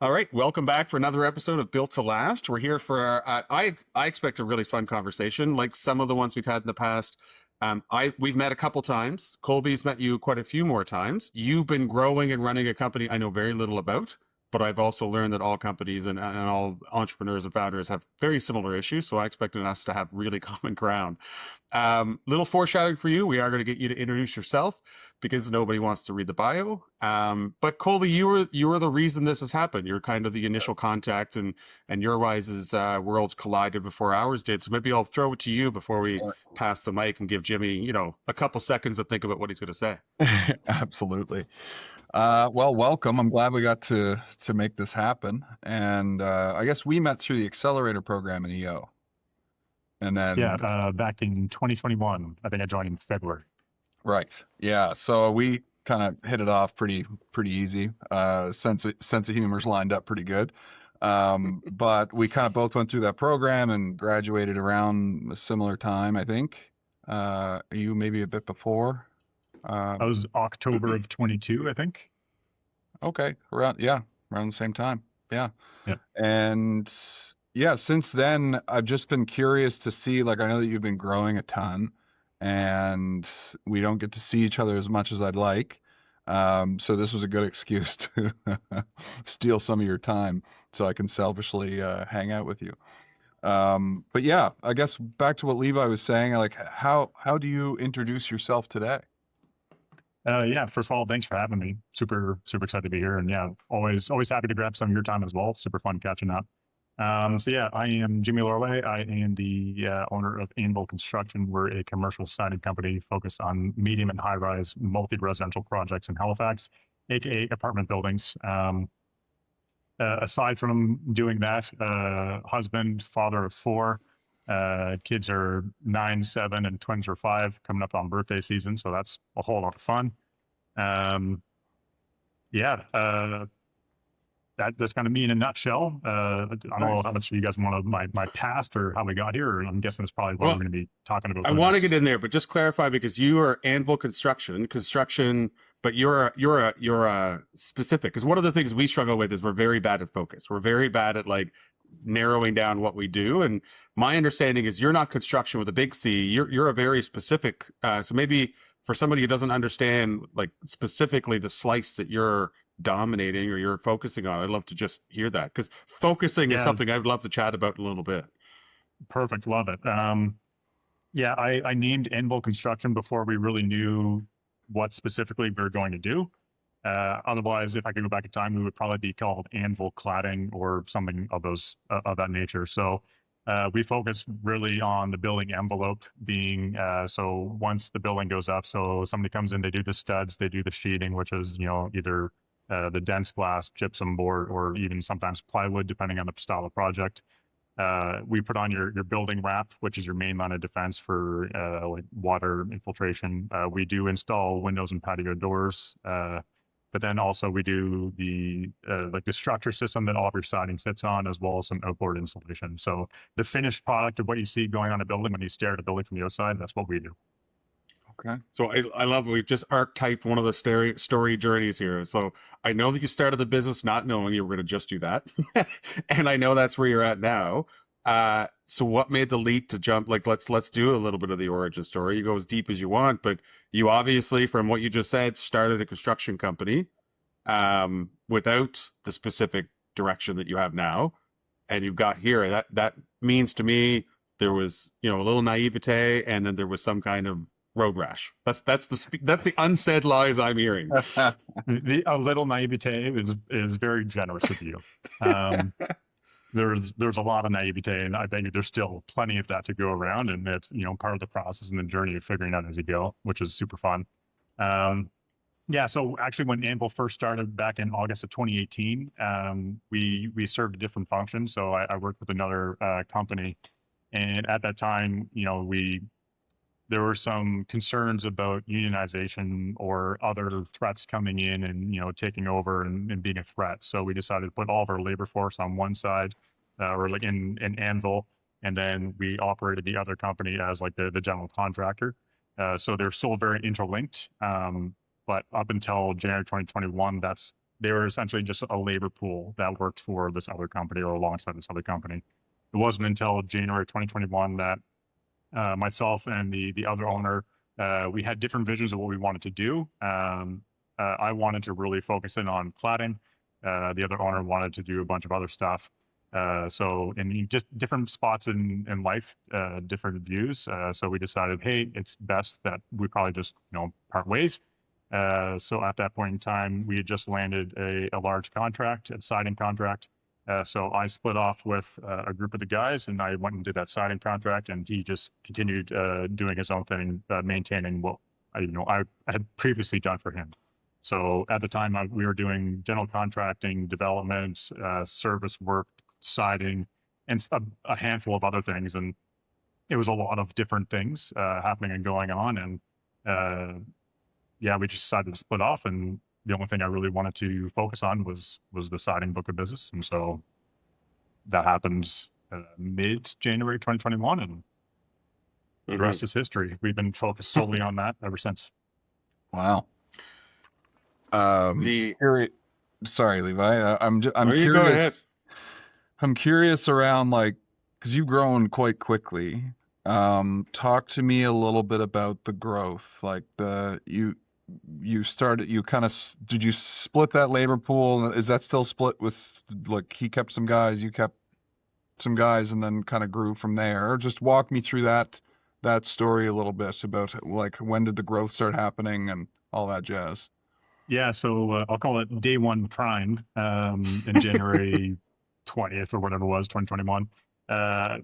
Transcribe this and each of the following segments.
All right, welcome back for another episode of Built to Last. We're here for I expect a really fun conversation, like some of the ones we've had in the past. We've met a couple times. Colby's met you quite a few more times. You've been growing and running a company I know very little about, but I've also learned that all companies and all entrepreneurs and founders have very similar issues. So I expected us to have really common ground. Little foreshadowing for you. We are going to get you to introduce yourself because nobody wants to read the bio. But Colby, you were the reason this has happened. You're kind of the initial contact, and your guys' worlds collided before ours did. So maybe I'll throw it to you before we pass the mic and give Jimmy, a couple seconds to think about what he's going to say. Absolutely. Well, welcome. I'm glad we got to make this happen. And I guess we met through the Accelerator program in EO. And then back in 2021, I think I joined in February. Right. Yeah. So we kind of hit it off pretty easy. Sense of humor's lined up pretty good. But we kind of both went through that program and graduated around a similar time, I think. You maybe a bit before. That was October of 22, I think. Okay, around the same time. Yeah. Yeah. And yeah, since then I've just been curious to see, like, I know that you've been growing a ton and we don't get to see each other as much as I'd like. So this was a good excuse to steal some of your time so I can selfishly hang out with you. But yeah, I guess back to what Levi was saying, like how do you introduce yourself today? First of all, thanks for having me. Super excited to be here. And yeah, always happy to grab some of your time as well. Super fun catching up. I am Jimmy Lorway. I am the owner of Anvil Construction. We're a commercial siding company focused on medium and high-rise multi-residential projects in Halifax, aka apartment buildings. Aside from doing that, husband, father of 4, kids are 9, 7, and twins are 5, coming up on birthday season. So that's a whole lot of fun. That's kind of me in a nutshell. I don't know how much you guys want of my past or how we got here. I'm guessing that's probably what we're going to be talking about. I want to get in there, but just clarify, because you are Anvil Construction, but you're specific. Because one of the things we struggle with is we're very bad at focus. We're very bad at like narrowing down what we do. And my understanding is you're not construction with a big C. You're a very specific. So maybe for somebody who doesn't understand like specifically the slice that you're dominating or you're focusing on, I'd love to just hear that, because focusing is something I'd love to chat about in a little bit. Perfect. Love it. I named Anvil Construction before we really knew what specifically we were going to do. Otherwise, if I could go back in time, we would probably be called Anvil Cladding or something of that nature. So we focus really on the building envelope being, so once the building goes up, so somebody comes in, they do the studs, they do the sheeting, which is, either the dense glass, gypsum board, or even sometimes plywood, depending on the style of project. We put on your building wrap, which is your main line of defense for like water infiltration. We do install windows and patio doors, but then also we do the structure system that all of your siding sits on, as well as some outboard insulation. So the finished product of what you see going on a building when you stare at a building from the outside, that's what we do. Okay. So I love, we've just archetyped one of the story journeys here. So I know that you started the business not knowing you were going to just do that. And I know that's where you're at now. So what made the leap to jump? Like, let's do a little bit of the origin story. You go as deep as you want, but you obviously, from what you just said, started a construction company without the specific direction that you have now. And you got here. That means to me, there was, a little naivete, and then there was some kind of road rash. That's the unsaid lies I'm hearing. A little naivete is very generous of you. There's a lot of naivete, and I bet you there's still plenty of that to go around, and it's part of the process and the journey of figuring out as you go, which is super fun. So actually, when Anvil first started back in August of 2018, we served a different function. So I worked with another company, and at that time, there were some concerns about unionization or other threats coming in and, taking over and being a threat. So we decided to put all of our labor force on one side, or like in Anvil, and then we operated the other company as like the general contractor. So they're still very interlinked. But up until January 2021, that's they were essentially just a labor pool that worked for this other company or alongside this other company. It wasn't until January 2021 that myself and the other owner, we had different visions of what we wanted to do. I wanted to really focus in on cladding. The other owner wanted to do a bunch of other stuff. So in just different spots in life, different views. So we decided, hey, it's best that we probably just, part ways. So at that point in time, we had just landed a large contract, a siding contract. So I split off with a group of the guys, and I went and did that siding contract, and he just continued doing his own thing, maintaining what I had previously done for him. So at the time, we were doing general contracting, development, service work, siding, and a handful of other things. And it was a lot of different things happening and going on. And we just decided to split off. And the only thing I really wanted to focus on was the siding book of business. And so that happened mid-January 2021. And the rest is history. We've been focused solely on that ever since. Wow. Sorry, Levi. I'm curious. Go ahead. I'm curious around, like, because you've grown quite quickly. Talk to me a little bit about the growth. Like did you split that labor pool? Is that still split with, like, he kept some guys, you kept some guys, and then kind of grew from there? Just walk me through that story a little bit about, like, when did the growth start happening and all that jazz? Yeah, so I'll call it day one prime in January 20th or whatever it was, 2021. I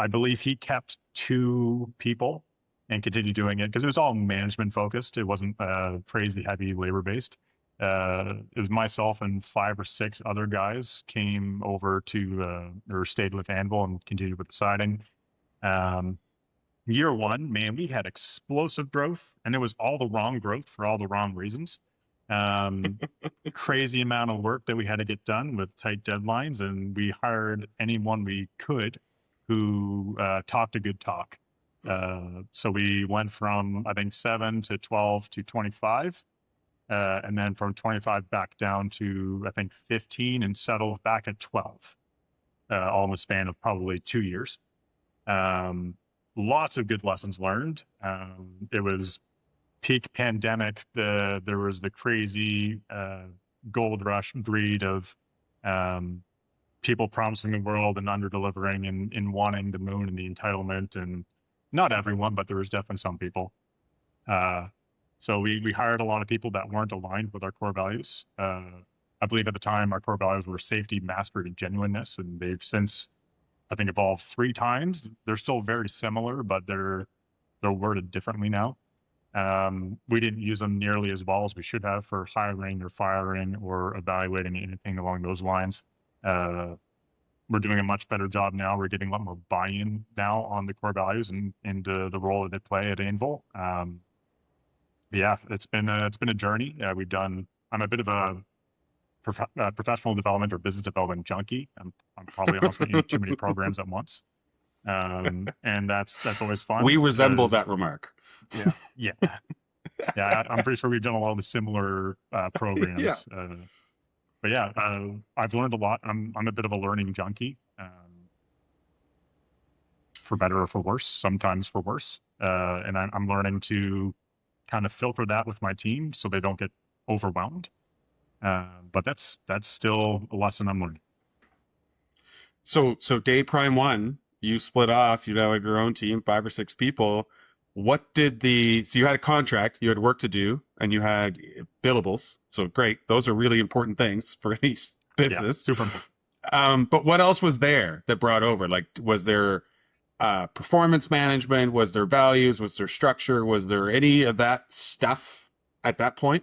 believe he kept 2 people and continued doing it because it was all management focused. It wasn't crazy heavy labor based. It was myself and 5 or 6 other guys came over to or stayed with Anvil and continued with the siding. Year one, man, we had explosive growth, and it was all the wrong growth for all the wrong reasons. Crazy amount of work that we had to get done with tight deadlines, and we hired anyone we could who talked a good talk. So we went from, I think, 7 to 12 to 25, and then from 25 back down to, I think, 15, and settled back at 12, all in the span of probably 2 years. Lots of good lessons learned. It was peak pandemic. There was the crazy gold rush greed of people promising the world and under delivering and wanting the moon and the entitlement, and not everyone, but there was definitely some people. So we hired a lot of people that weren't aligned with our core values. I believe at the time our core values were safety, mastery, and genuineness, and they've since, I think, evolved 3 times. They're still very similar, but they're worded differently now. We didn't use them nearly as well as we should have for hiring or firing or evaluating anything along those lines. We're doing a much better job now. We're getting a lot more buy-in now on the core values and the role that they play at Anvil. It's been a journey. I'm a bit of a professional development or business development junkie. I'm probably honestly in too many programs at once. And that's always fun. We resemble that remark. Yeah. I'm pretty sure we've done a lot of the similar programs. But I've learned a lot. I'm a bit of a learning junkie, for better or for worse, sometimes for worse. And I'm learning to kind of filter that with my team so they don't get overwhelmed. But that's still a lesson I'm learning. So day prime 1, you split off, you now have your own team, 5 or 6 people. So you had a contract, you had work to do, and you had billables. So great. Those are really important things for any business. Yeah, super important. But what else was there that brought over? Like, was there performance management? Was there values? Was there structure? Was there any of that stuff at that point?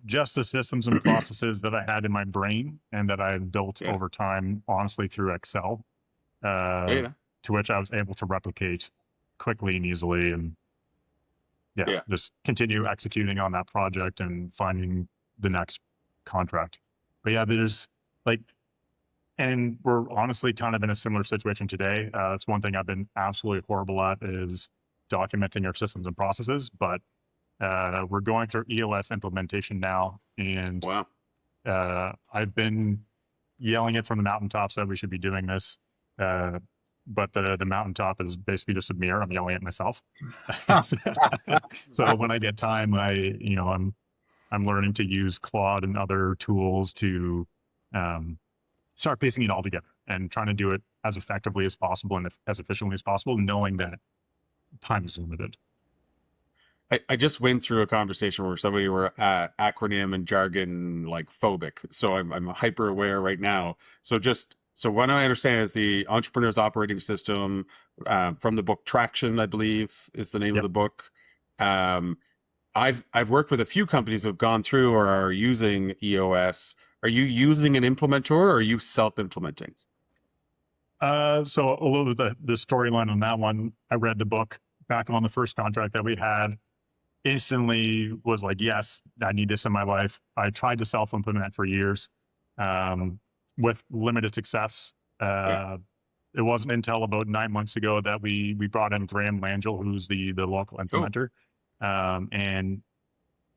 Just the systems and processes that I had in my brain and that I had built over time, honestly, through Excel, to which I was able to replicate quickly and easily, and just continue executing on that project and finding the next contract. But there's and we're honestly kind of in a similar situation today. That's one thing I've been absolutely horrible at, is documenting our systems and processes, but We're going through EOS implementation now, and Wow. I've been yelling it from the mountaintops that we should be doing this. But the mountaintop is basically just a mirror. I'm yelling at myself. So when I get time, I'm learning to use Claude and other tools to start piecing it all together and trying to do it as effectively as possible and as efficiently as possible, knowing that time is limited. I just went through a conversation where somebody were acronym and jargon like phobic. So I'm hyper aware right now. So what I understand is the Entrepreneur's Operating System from the book Traction, I believe is the name of the book. I've worked with a few companies who have gone through or are using EOS. Are you using an implementer or are you self-implementing? So a little bit the storyline on that one, I read the book back on the first contract that we had, instantly was like, yes, I need this in my life. I tried to self-implement for years with limited success. It wasn't until about 9 months ago that we brought in Graham Langell, who's the local implementer. And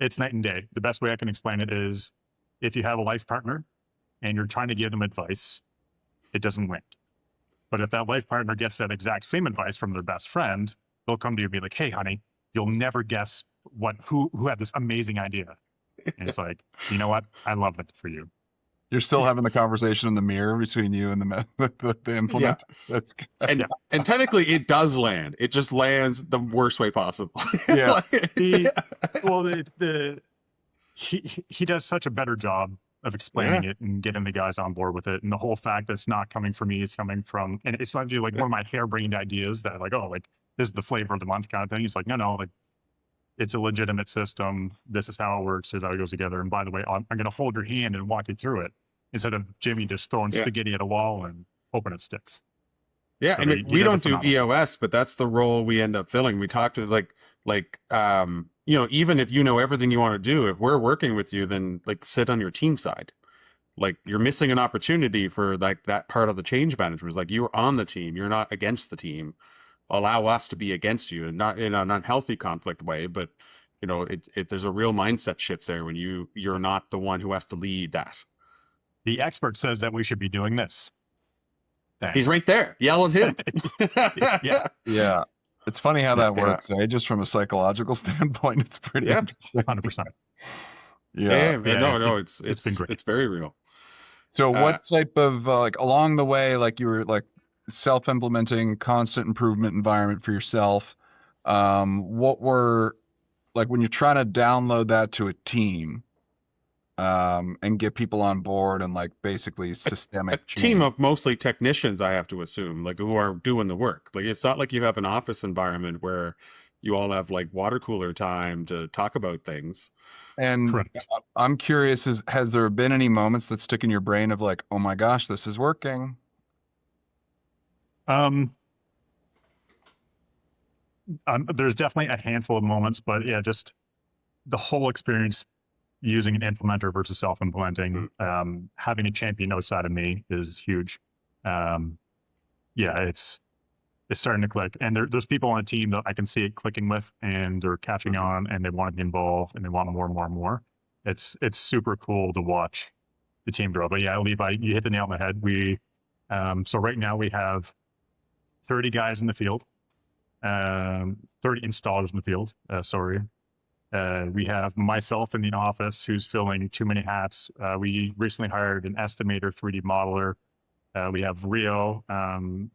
it's night and day. The best way I can explain it is if you have a life partner and you're trying to give them advice, it doesn't land. But if that life partner gets that exact same advice from their best friend, they'll come to you and be like, hey, honey, you'll never guess who had this amazing idea. And it's like, you know what? I love it for you. You're still having the conversation in the mirror between you and the implement. That's good. And technically it does land. It just lands the worst way possible. Yeah. He does such a better job of explaining it and getting the guys on board with it. And the whole fact that it's not coming from me, it's coming from, and it's not just like one of my harebrained ideas that like, oh, like this is the flavor of the month kind of thing. He's like, no, like it's a legitimate system. This is how it works. This is how it goes together. And by the way, I'm going to hold your hand and walk you through it instead of Jimmy just throwing spaghetti at a wall and hoping it sticks. Yeah. So I mean, we don't do EOS, but that's the role we end up filling. We talk to even if you know everything you want to do, if we're working with you, then like sit on your team side. Like you're missing an opportunity for like that part of the change management. It's like you're on the team. You're not against the team. Allow us to be against you, and not in an unhealthy conflict way, but there's a real mindset shift there when you're not the one who has to lead that. The expert says that we should be doing this. Thanks. He's right there. Yell at him. Yeah. It's funny how that works. Just from a psychological standpoint, it's pretty interesting. 100%. It's been great. It's very real. So what type of like along the way, like you were like self-implementing constant improvement environment for yourself, what were like when you're trying to download that to a team and get people on board and like basically systemic a team of mostly technicians, I have to assume, like who are doing the work. Like it's not like you have an office environment where you all have like water cooler time to talk about things. And correct. I'm curious, has there been any moments that stick in your brain of like, oh my gosh, this is working? There's definitely a handful of moments, but yeah, just the whole experience using an implementer versus self-implementing, having a champion outside of me is huge. It's starting to click, and there's people on a team that I can see it clicking with, and they're catching on, and they want to be involved, and they want more and more and more. It's super cool to watch the team grow. But yeah, Levi, you hit the nail on the head. So right now we have 30 guys in the field, 30 installers in the field. We have myself in the office who's filling too many hats. We recently hired an estimator, 3D modeler. We have Rio,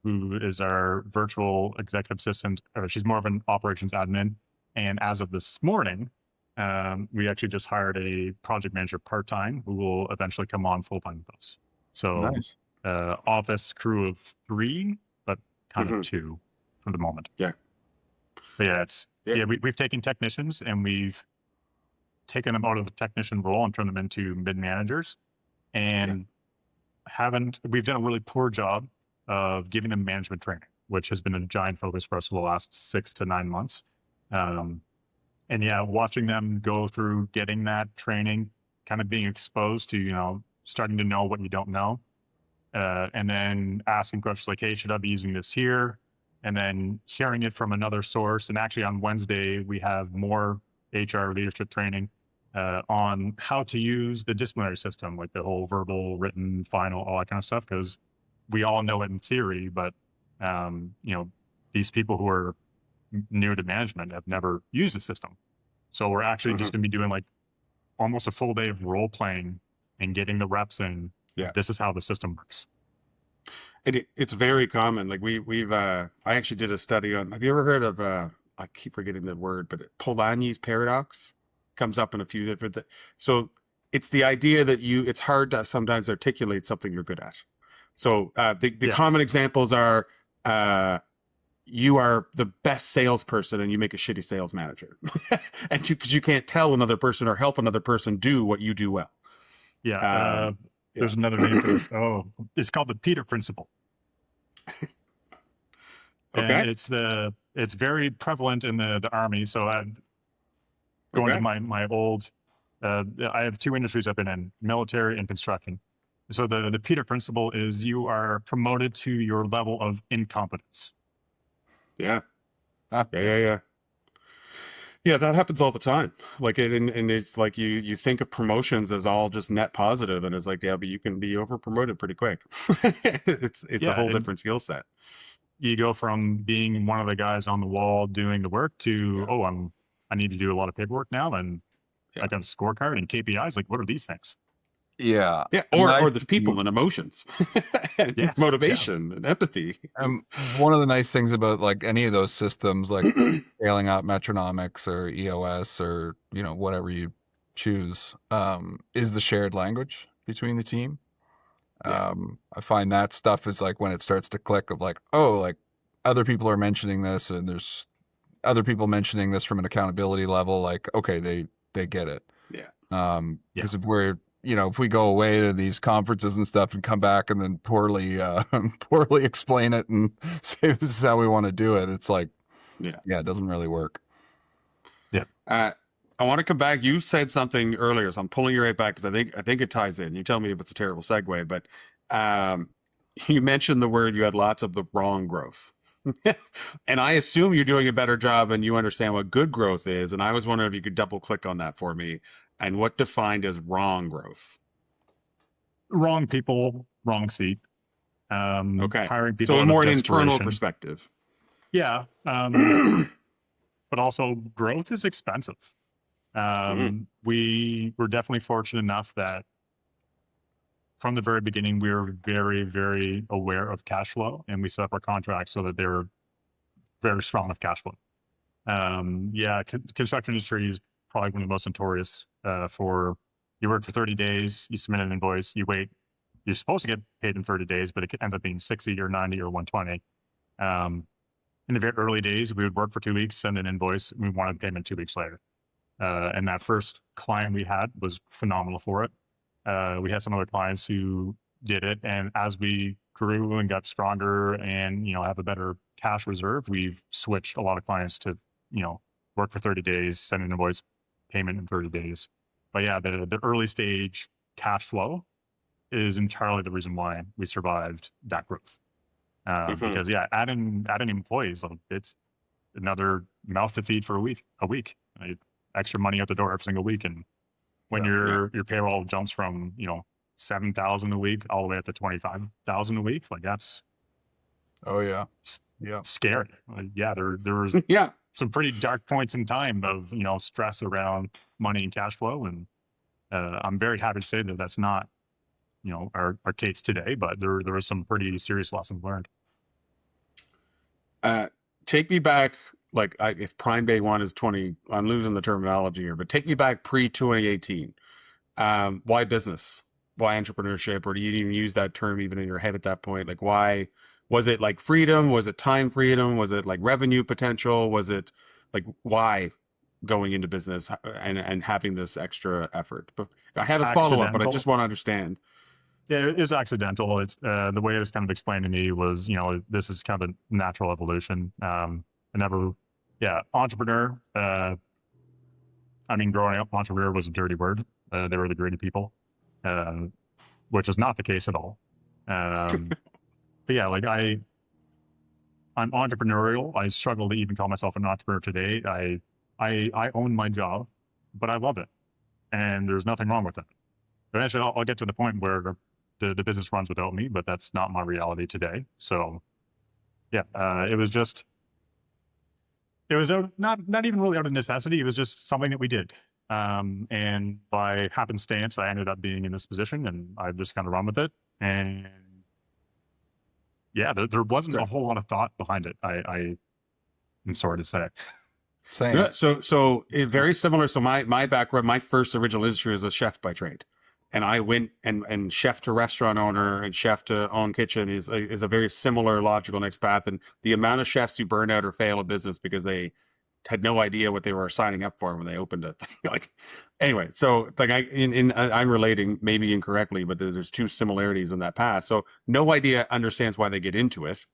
who is our virtual executive assistant. She's more of an operations admin. And as of this morning, we actually just hired a project manager part-time who will eventually come on full-time with us. So nice. Office crew of 3, but kind of 2 for the moment. Yeah. But we've taken technicians and we've taken them out of the technician role and turned them into mid-managers. And we've done a really poor job of giving them management training, which has been a giant focus for us for the last 6 to 9 months. Watching them go through getting that training, kind of being exposed to, starting to know what you don't know. And then asking questions like, hey, should I be using this here? And then hearing it from another source. And actually on Wednesday, we have more HR leadership training on how to use the disciplinary system, like the whole verbal, written, final, all that kind of stuff, because we all know it in theory, but these people who are new to management have never used the system. So we're actually just going to be doing like almost a full day of role playing and getting the reps in. Yeah. This is how the system works. It's very common. Like I actually did a study on, have you ever heard of, I keep forgetting the word, but Polanyi's paradox comes up in a few different, so it's the idea that it's hard to sometimes articulate something you're good at. So the Yes. common examples are, you are the best salesperson and you make a shitty sales manager, and because you can't tell another person or help another person do what you do well. Yeah. There's another name for this. Oh, it's called the Peter principle. Okay. And it's very prevalent in the army. So going to my old, I have two industries I've been in, military and construction. So the Peter principle is you are promoted to your level of incompetence. Yeah. Yeah. Yeah, that happens all the time. Like and it's like you think of promotions as all just net positive, and it's like, yeah, but you can be over promoted pretty quick. It's a whole different skill set. You go from being one of the guys on the wall doing the work to, I need to do a lot of paperwork now, and I got a scorecard and KPIs. Like, what are these things? Yeah. Or the people and emotions, and motivation and empathy. One of the nice things about like any of those systems, like scaling out Metronomics or EOS or whatever you choose, is the shared language between the team. I find that stuff is like when it starts to click of like, oh, like other people are mentioning this, and there's other people mentioning this from an accountability level. Like, okay, they get it. Yeah. Because if we go away to these conferences and stuff and come back and then poorly explain it and say this is how we want to do it, it's like, it doesn't really work. Yeah. I want to come back. You said something earlier, so I'm pulling you right back because I think it ties in. You tell me if it's a terrible segue, but you mentioned the word, you had lots of the wrong growth. And I assume you're doing a better job and you understand what good growth is. And I was wondering if you could double click on that for me. And what defined as wrong growth? Wrong people, wrong seat. Okay. Hiring people. So more an internal perspective. Yeah. But also growth is expensive. We were definitely fortunate enough that from the very beginning, we were very, very aware of cash flow, and we set up our contracts so that they were very strong with cash flow. Construction industry is probably one of the most notorious for, you work for 30 days, you submit an invoice, you wait, you're supposed to get paid in 30 days, but it ends up being 60 or 90 or 120. In the very early days, we would work for 2 weeks, send an invoice, and we wanted payment 2 weeks later. And that first client we had was phenomenal for it. We had some other clients who did it, and as we grew and got stronger and have a better cash reserve, we've switched a lot of clients to work for 30 days, send an invoice, payment in 30 days. But yeah, the early stage cash flow is entirely the reason why we survived that growth. Because adding employees, like, it's another mouth to feed for a week, extra money out the door every single week. And when your payroll jumps from 7,000 a week all the way up to 25,000 a week, like, that's scary. Like, there was some pretty dark points in time of stress around money and cash flow, and I'm very happy to say that that's not our case today, but there was some pretty serious lessons learned. Take me back, like, if Prime Day 1 is 20, I'm losing the terminology here, but take me back pre-2018. Why business? Why entrepreneurship? Or do you even use that term even in your head at that point? Like, why? Was it like freedom? Was it time freedom? Was it like revenue potential? Was it like, why going into business and having this extra effort? But I have a follow-up, but I just want to understand. Yeah, it was accidental. It's the way it was kind of explained to me was, this is kind of a natural evolution. Entrepreneur. Growing up, entrepreneur was a dirty word. They were the greedy people, which is not the case at all. But yeah, like I'm entrepreneurial. I struggle to even call myself an entrepreneur today. I own my job, but I love it, and there's nothing wrong with it. Eventually, I'll get to the point where the business runs without me, but that's not my reality today. So, yeah, it was not even really out of necessity. It was just something that we did. And by happenstance, I ended up being in this position, and I've just kind of run with it. And yeah, there wasn't a whole lot of thought behind it. I'm sorry to say. Same. Yeah, so very similar. So my background, my first original industry was a chef by trade, and I went and chef to restaurant owner and chef to own kitchen is a very similar logical next path. And the amount of chefs who burn out or fail a business because they had no idea what they were signing up for when they opened a thing. Like, anyway, so like I'm relating maybe incorrectly, but there's two similarities in that path. So no idea understands why they get into it.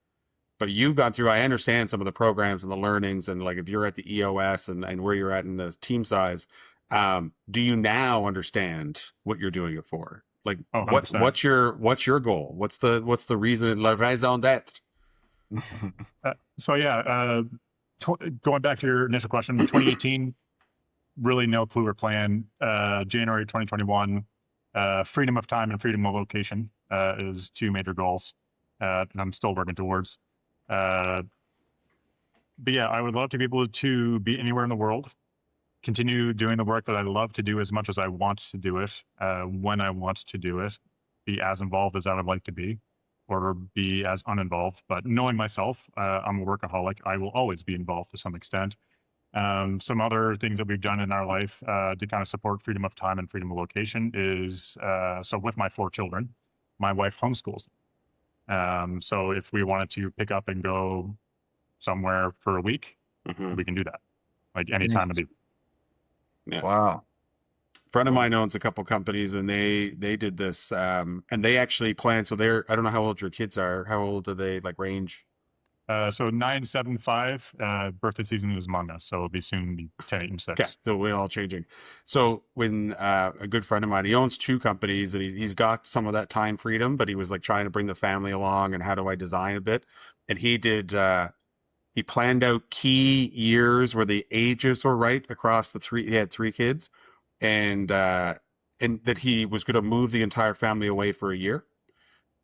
But you've gone through, I understand some of the programs and the learnings, and like if you're at the EOS and where you're at in the team size, do you now understand what you're doing it for? Like, Oh, what's your goal? What's the reason? La raison d'être. So yeah, going back to your initial question, 2018, really no clue or plan. January 2021, freedom of time and freedom of location is two major goals that I'm still working towards. But yeah, I would love to be able to be anywhere in the world, continue doing the work that I love to do as much as I want to do it, when I want to do it, be as involved as I would like to be, or be as uninvolved. But knowing myself, I'm a workaholic. I will always be involved to some extent. Some other things that we've done in our life to kind of support freedom of time and freedom of location is, so with my 4 children, my wife homeschools. So if we wanted to pick up and go somewhere for a week, we can do that, like any time of the. Yeah. Wow. Friend of mine owns a couple companies, and they did this, and they actually plan. So I don't know how old your kids are. How old do they like range? So 9, 7, 5. Birthday season is among us, so it'll be soon be 10, 8, and 6. Okay, so we're all changing. So when a good friend of mine, he owns 2 companies, and he's got some of that time freedom, but he was like trying to bring the family along, and how do I design a bit? And he did. He planned out key years where the ages were right across the 3. He had 3 kids, and that he was going to move the entire family away for a year.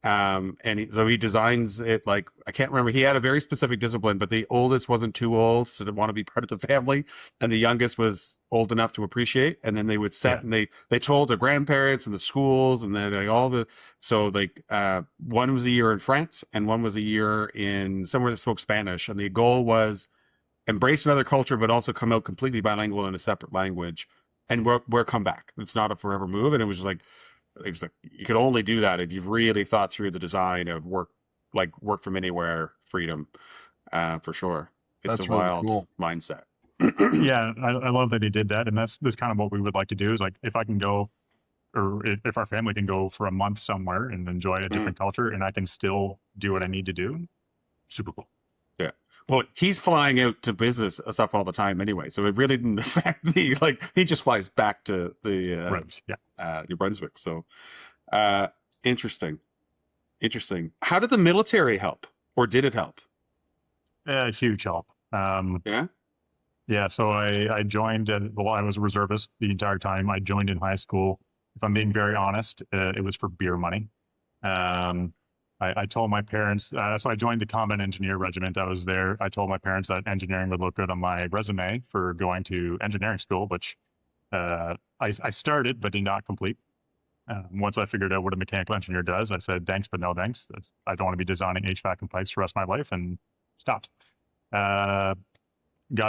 So he designs it like, I can't remember. He had a very specific discipline, but the oldest wasn't too old, so didn't want to be part of the family. And the youngest was old enough to appreciate. And then they would set, and they told the grandparents and the schools and then like one was a year in France and one was a year in somewhere that spoke Spanish. And the goal was embrace another culture, but also come out completely bilingual in a separate language. And we'll come back. It's not a forever move. And it was like you could only do that if you've really thought through the design of work from anywhere freedom, for sure. It's That's a really wild cool mindset. Yeah, I love that he did that, and that's kind of what we would like to do. Is like if I can go, or if our family can go for a month somewhere and enjoy a different culture, and I can still do what I need to do, super cool. Yeah. Well, he's flying out to business stuff all the time anyway, so it really didn't affect he just flies back to the New Brunswick. So interesting. How did the military help, or did it help? Huge help. Yeah, so I joined, I was a reservist the entire time. I joined in high school. If I'm being very honest, it was for beer money. I told my parents, so I joined the Combat Engineer Regiment. I was there. I told my parents that engineering would look good on my resume for going to engineering school, which I started but did not complete. Once I figured out what a mechanical engineer does, I said, thanks, but no thanks. I don't want to be designing HVAC and pipes the rest of my life, and stopped. Got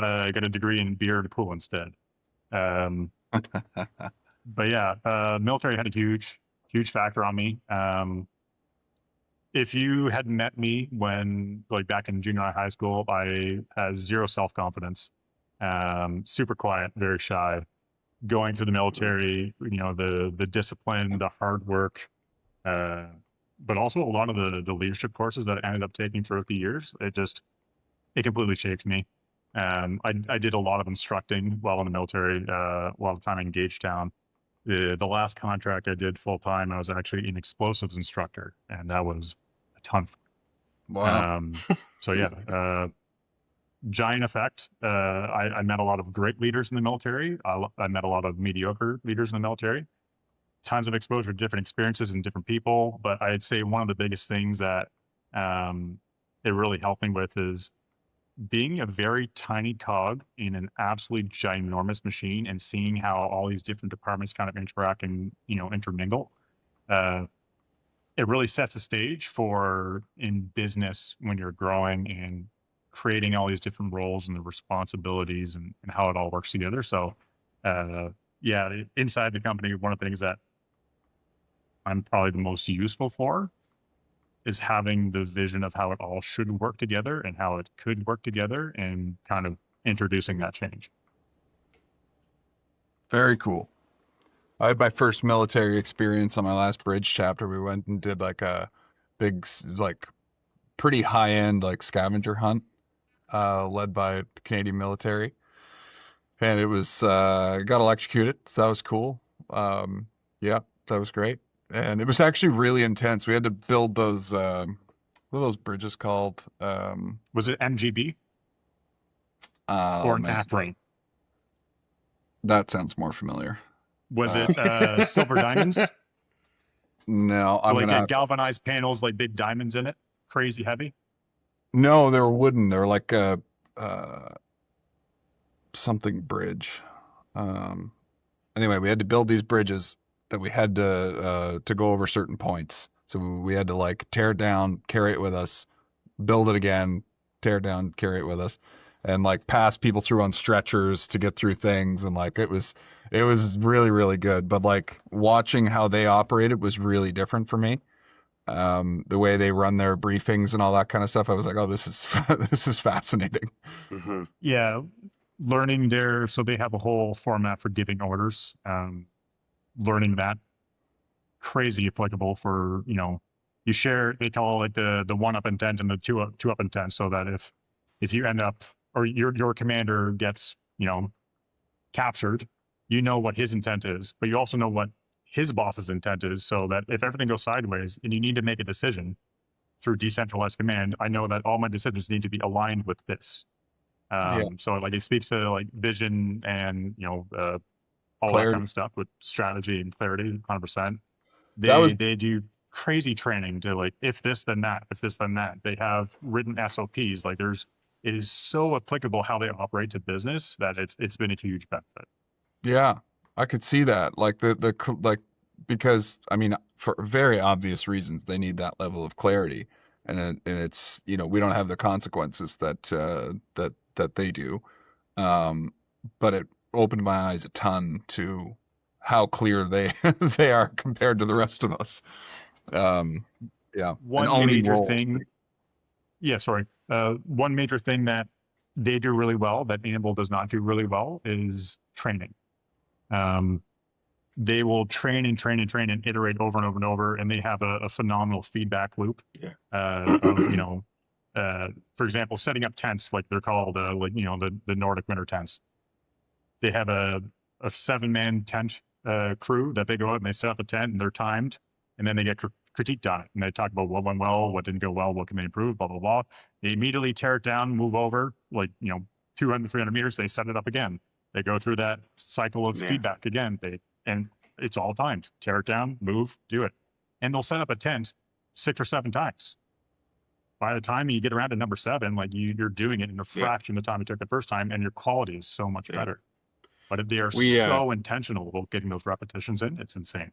a degree in beer and pool instead. But yeah, military had a huge factor on me. If you had met me when, like back in junior high school, I had zero self-confidence, super quiet, very shy. Going through the military, the discipline, the hard work, but also a lot of the leadership courses that I ended up taking throughout the years, it completely shaped me. I did a lot of instructing while in the military, a lot of time in Gagetown. The last contract I did full time, I was actually an explosives instructor, and that was a ton. Wow. So yeah, giant effect. I met a lot of great leaders in the military. I met a lot of mediocre leaders in the military. Tons of exposure to different experiences and different people. But I'd say one of the biggest things that it really helped me with is being a very tiny cog in an absolutely ginormous machine and seeing how all these different departments kind of interact and, intermingle. It really sets the stage for in business when you're growing and creating all these different roles and the responsibilities and how it all works together. So, inside the company, one of the things that I'm probably the most useful for is having the vision of how it all should work together and how it could work together and kind of introducing that change. Very cool. I had my first military experience on my last bridge chapter. We went and did like a big, like pretty high end, like scavenger hunt, led by the Canadian military. And it was, got electrocuted. So that was cool. Yeah, that was great. And it was actually really intense. We had to build those, what are those bridges called? Was it MGB or an ACRA? That sounds more familiar. Was it silver diamonds? No, I'm like gonna galvanized panels, like big diamonds in it, crazy heavy. No, they were wooden. They were like a something bridge. Anyway, we had to build these bridges that we had to go over certain points. So we had to like tear it down, carry it with us, build it again, tear it down, carry it with us, and like pass people through on stretchers to get through things. And like it was really, really good. But like watching how they operated was really different for me. The way they run their briefings and all that kind of stuff, I was like, oh, this is fascinating. Mm-hmm. Yeah, learning so they have a whole format for giving orders. Learning that crazy applicable for, you share, they call it the 1 up intent and the 2 up intent, so that if you end up, or your commander gets, captured, you know what his intent is, but you also know what his boss's intent is, so that if everything goes sideways and you need to make a decision through decentralized command, I know that all my decisions need to be aligned with this. So like it speaks to like vision and, all Clarity. that kind of stuff with strategy and clarity, 100%. They do crazy training to like, if this, then that, if this, then that. They have written SOPs. Like it is so applicable how they operate to business that it's been a huge benefit. Yeah, I could see that. Like because I mean, for very obvious reasons, they need that level of clarity, and it's we don't have the consequences that they do. But it opened my eyes a ton to how clear they they are compared to the rest of us. Yeah. One major thing. Yeah, sorry. One major thing that they do really well that Anvil does not do really well is training. They will train and train and train and iterate over and over and over, and they have a phenomenal feedback loop. Yeah. For example, setting up tents, like they're called, the Nordic winter tents. They have a 7-man tent crew that they go out and they set up a tent and they're timed, and then they get critiqued on it, and they talk about what went well, what didn't go well, what can they improve, blah blah blah. They immediately tear it down, move over, 200, 300 meters, they set it up again. They go through that cycle of feedback again. And it's all timed. Tear it down, move, do it. And they'll set up a tent 6 or 7 times. By the time you get around to number 7, like you're doing it in a fraction of the time it took the first time, and your quality is so much better. But they are so intentional about getting those repetitions in. It's insane.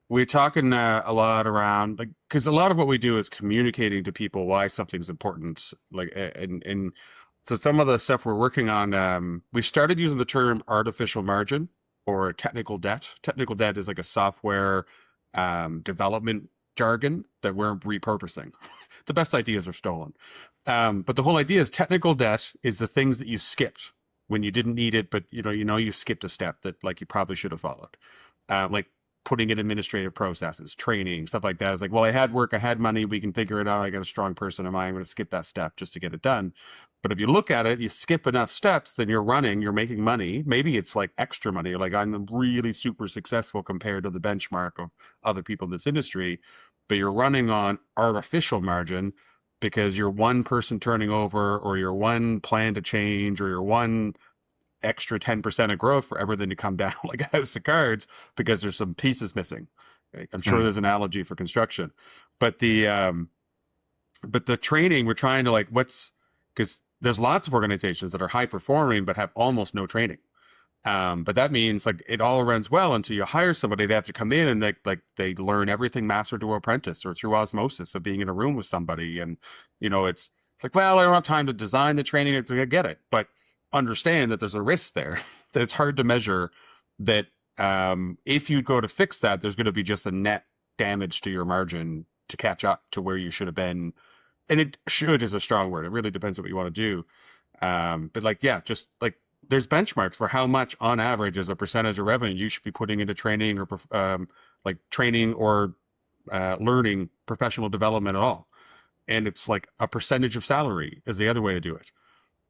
We're talking a lot around, like, because a lot of what we do is communicating to people why something's important. Like, and so some of the stuff we're working on, we started using the term artificial margin or technical debt. Technical debt is like a software development jargon that we're repurposing. The best ideas are stolen. But the whole idea is technical debt is the things that you skipped when you didn't need it, but you skipped a step that like you probably should have followed. Like putting in administrative processes, training, stuff like that. It's like, well, I had work, I had money, we can figure it out. I got a strong person in mind. I'm going to skip that step just to get it done. But if you look at it, you skip enough steps, then you're making money. Maybe it's like extra money. Like I'm really super successful compared to the benchmark of other people in this industry, but you're running on artificial margin because your one person turning over, or your one plan to change, or your one extra 10% of growth for everything to come down like a house of cards because there's some pieces missing. I'm sure there's an analogy for construction, but the training, we're trying to like, because there's lots of organizations that are high performing but have almost no training. But that means like it all runs well until you hire somebody. They have to come in and they learn everything master to apprentice or through osmosis of being in a room with somebody. And it's like, well, I don't have time to design the training. It's like, I get it, but understand that there's a risk there that it's hard to measure. That if you go to fix that, there's going to be just a net damage to your margin to catch up to where you should have been. And it should is a strong word. It really depends on what you want to do. But like, yeah, just like, there's benchmarks for how much on average as a percentage of revenue you should be putting into training or like training or learning professional development at all. And it's like a percentage of salary is the other way to do it.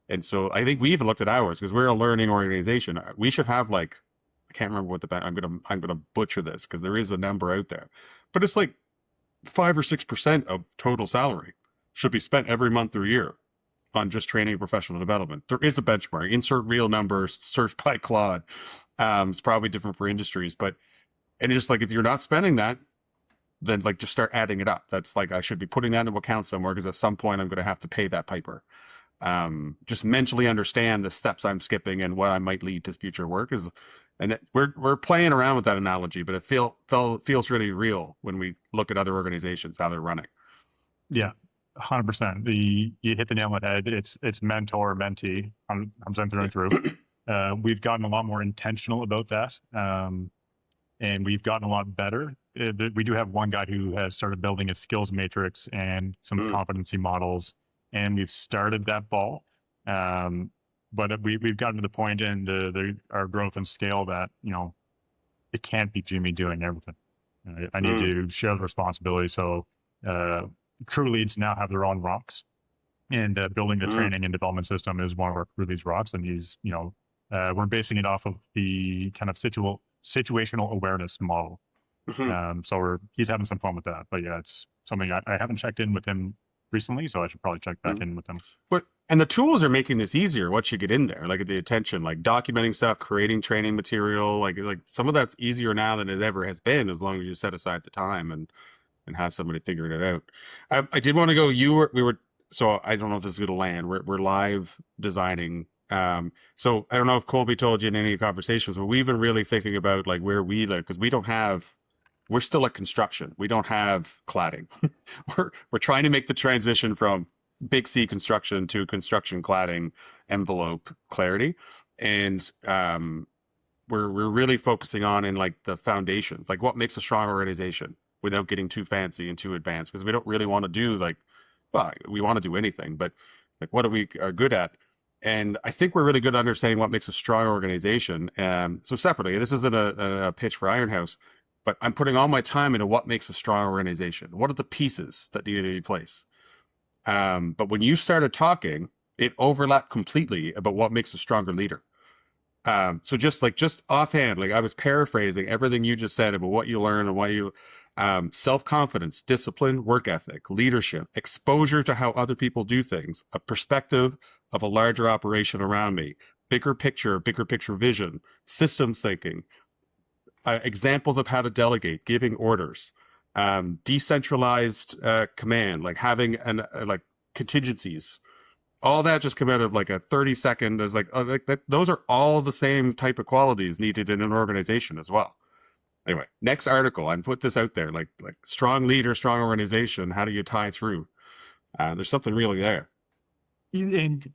And so I think we even looked at ours because we're a learning organization. We should have like, I can't remember what I'm gonna butcher this because there is a number out there, but it's like 5 or 6% of total salary should be spent every month or year on just training and professional development. There is a benchmark. Insert real numbers, search by Claude. It's probably different for industries, and it's just like, if you're not spending that, then like just start adding it up. That's like, I should be putting that into account somewhere because at some point I'm going to have to pay that piper. Just mentally understand the steps I'm skipping and what I might lead to future work we're playing around with that analogy, but it feels really real when we look at other organizations, how they're running. Yeah. 100%. You hit the nail on the head. It's mentor, mentee. I'm saying through and through. We've gotten a lot more intentional about that, and we've gotten a lot better. We do have one guy who has started building a skills matrix and some competency models, and we've started that ball. But we've gotten to the point in our growth and scale that it can't be Jimmy doing everything. I need to share the responsibility. So. Crew leads now have their own rocks, and building the training and development system is one of our crew leads rocks. And he's, we're basing it off of the kind of situational awareness model. So he's having some fun with that. But yeah, it's something I haven't checked in with him recently, so I should probably check back in with him. And the tools are making this easier once you get in there, like the attention, like documenting stuff, creating training material, like some of that's easier now than it ever has been, as long as you set aside the time and have somebody figuring it out. I did want to go, so I don't know if this is going to land. We're live designing. So I don't know if Colby told you in any conversations, but we've been really thinking about like where we live, because we're still at construction. We don't have cladding. we're trying to make the transition from big C construction to construction cladding envelope clarity. And we're really focusing on in like the foundations, like what makes a strong organization, without getting too fancy and too advanced, because we don't really want to do we want to do anything, but like what we are good at. And I think we're really good at understanding what makes a strong organization. So separately, this isn't a pitch for Ironhouse, but I'm putting all my time into what makes a strong organization. What are the pieces that need to be placed? But when you started talking, it overlapped completely about what makes a stronger leader. So just offhand, like I was paraphrasing everything you just said about what you learn and what you, self-confidence, discipline, work ethic, leadership, exposure to how other people do things, a perspective of a larger operation around me, bigger picture vision, systems thinking, examples of how to delegate, giving orders, decentralized command, like having like contingencies. All that just come out of like a 30-second is like that. Those are all the same type of qualities needed in an organization as well. Anyway, next article, I put this out there, like strong leader, strong organization. How do you tie through? There's something really there. And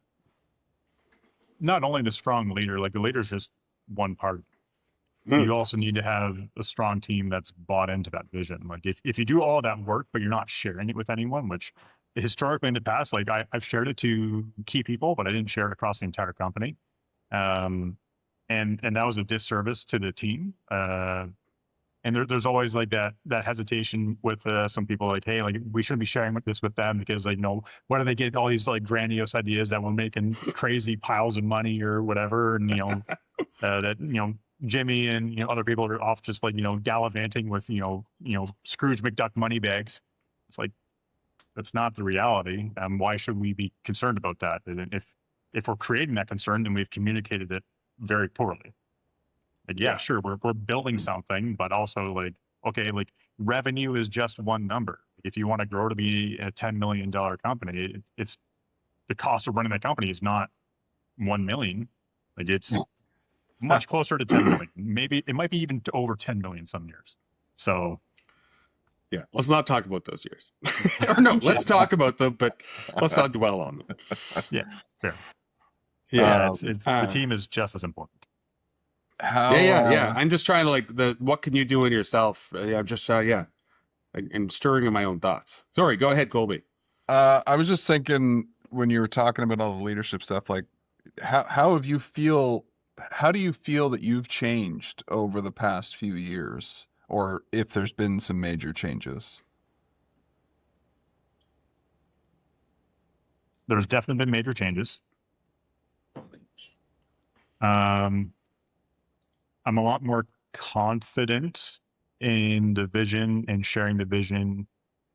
not only the strong leader, like the leader is just one part. You also need to have a strong team that's bought into that vision. Like if you do all that work, but you're not sharing it with anyone, which historically in the past, like I've shared it to key people, but I didn't share it across the entire company. And that was a disservice to the team. And there's always like that hesitation with some people, like, hey, like we shouldn't be sharing this with them because, like, why do they get all these like grandiose ideas that we're making crazy piles of money or whatever, and that Jimmy and other people are off just like gallivanting with Scrooge McDuck money bags. It's like That's not the reality. Why should we be concerned about that? And if we're creating that concern, then we've communicated it very poorly. Like, yeah, sure, we're building something, but also like, okay, like revenue is just one number. If you want to grow to be a $10 million company, it's the cost of running that company is not 1 million. Like it's much closer to 10 million. Maybe it might be even to over 10 million some years. So Yeah, let's not talk about those years. Or no, let's talk about them, but let's not dwell on them. yeah, fair. Yeah, it's the team is just as important. How? yeah. I'm just trying to like what can you do in yourself? I'm just and stirring in my own thoughts. Sorry, go ahead, Colby. I was just thinking when you were talking about all the leadership stuff, like how do you feel that you've changed over the past few years, or if there's been some major changes? There's definitely been major changes. I'm a lot more confident in the vision and sharing the vision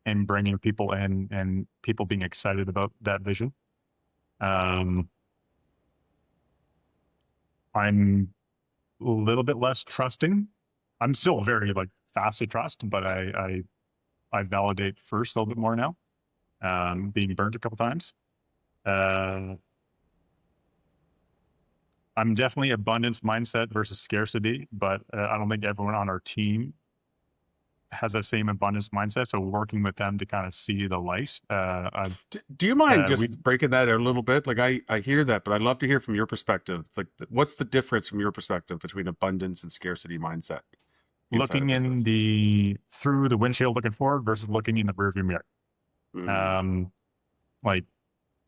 and bringing people in and people being excited about that vision. I'm a little bit less trusting. I'm still very like fast to trust, but I validate first a little bit more now. Being burnt a couple times. I'm definitely abundance mindset versus scarcity, but I don't think everyone on our team has that same abundance mindset. So working with them to kind of see the light. Do you mind just breaking that out a little bit? Like I hear that, but I'd love to hear from your perspective. Like what's the difference from your perspective between abundance and scarcity mindset? Looking through the windshield looking forward versus looking in the rearview mirror. Like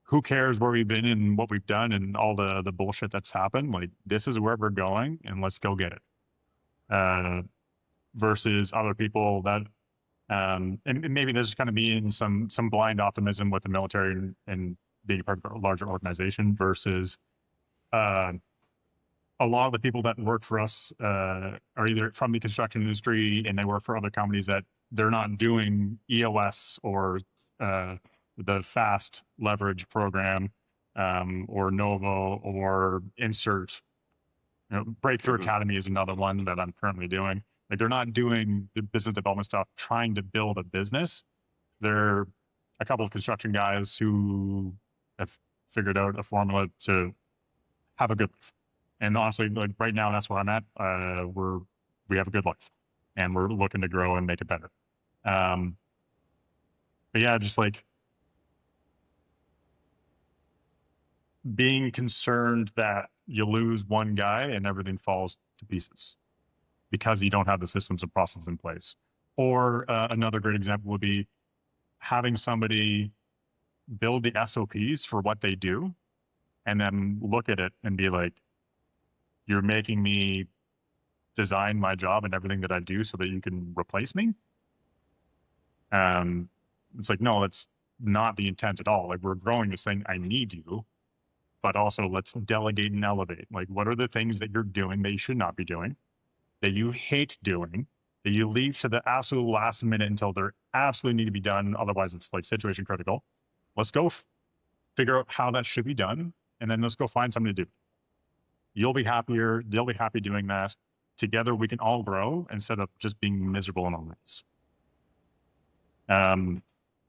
who cares where we've been and what we've done and all the bullshit that's happened? Like this is where we're going and let's go get it. Versus other people that, and maybe there's kind of being some blind optimism with the military and being part of a larger organization versus a lot of the people that work for us are either from the construction industry and they work for other companies that they're not doing EOS or the fast leverage program or Novo or Insert. Breakthrough Academy is another one that I'm currently doing. Like they're not doing the business development stuff, trying to build a business. They're a couple of construction guys who have figured out a formula to have a good life. And honestly, like right now, that's where I'm at. We have a good life and we're looking to grow and make it better. But yeah, just like being concerned that you lose one guy and everything falls to pieces because you don't have the systems and processes in place. Or another great example would be having somebody build the SOPs for what they do and then look at it and be like, you're making me design my job and everything that I do so that you can replace me. It's like, no, that's not the intent at all. Like we're growing this thing, I need you, but also let's delegate and elevate. Like what are the things that you're doing that you should not be doing, that you hate doing, that you leave to the absolute last minute until they're absolutely need to be done. Otherwise it's like situation critical. Let's go figure out how that should be done. And then let's go find something to do. You'll be happier. They'll be happy doing that. Together we can all grow instead of just being miserable in our lives.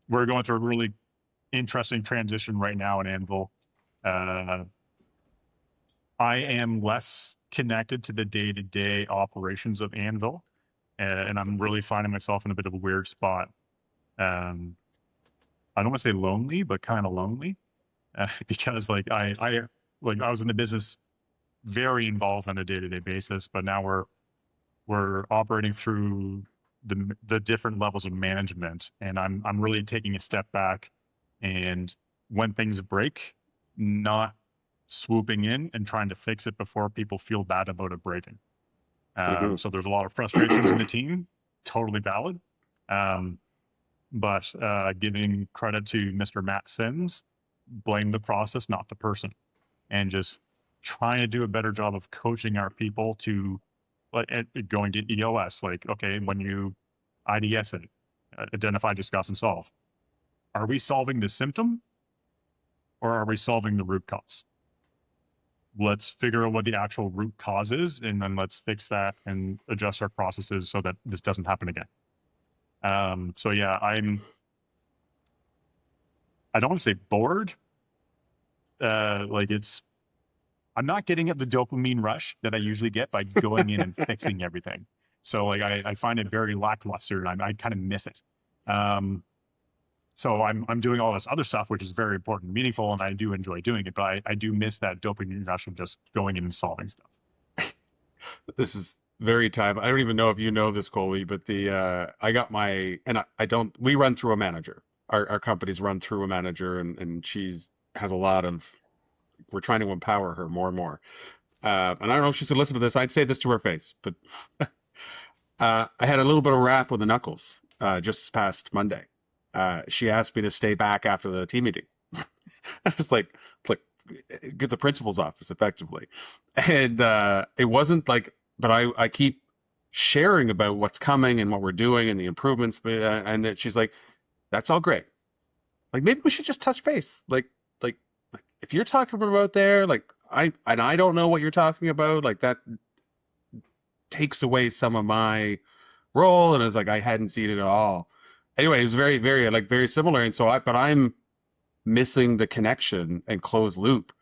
We're going through a really interesting transition right now in Anvil. I am less connected to the day-to-day operations of Anvil, and I'm really finding myself in a bit of a weird spot. I don't want to say lonely, but kind of lonely, because like I was in the business very involved on a day-to-day basis, but now we're operating through the different levels of management, and I'm really taking a step back, and when things break, not swooping in and trying to fix it before people feel bad about it breaking. So there's a lot of frustrations in the team, totally valid. But giving credit to Mr. Matt Sims, blame the process, not the person, and just trying to do a better job of coaching our people to like going to EOS. Like, okay, when you IDS it, identify, discuss, and solve. are we solving the symptom or are we solving the root cause? Let's figure out what the actual root cause is, and then let's fix that and adjust our processes so that this doesn't happen again. So yeah, I don't want to say bored. I'm not getting at the dopamine rush that I usually get by going in and fixing everything. So like, I find it very lackluster, and I kind of miss it. So I'm doing all this other stuff, which is very important and meaningful, and I do enjoy doing it, but I do miss that dopamine rush of just going in and solving stuff. This is very time. I don't even know if you know this, Colby, but I got my, and I don't, we run through a manager. Our companies run through a manager, and she's has a lot of, we're trying to empower her more and more. And I don't know if she should listen to this. I'd say this to her face, but I had a little bit of rap with the knuckles just this past Monday. She asked me to stay back after the team meeting. I was like, get the principal's office effectively. And it wasn't like, but I keep sharing about what's coming and what we're doing and the improvements. And then she's like, that's all great. Like, maybe we should just touch base. Like if you're talking about there, like I don't know what you're talking about, like that takes away some of my role. And it's like, I hadn't seen it at all. Anyway, it was very, very, very similar. And so but I'm missing the connection and closed loop.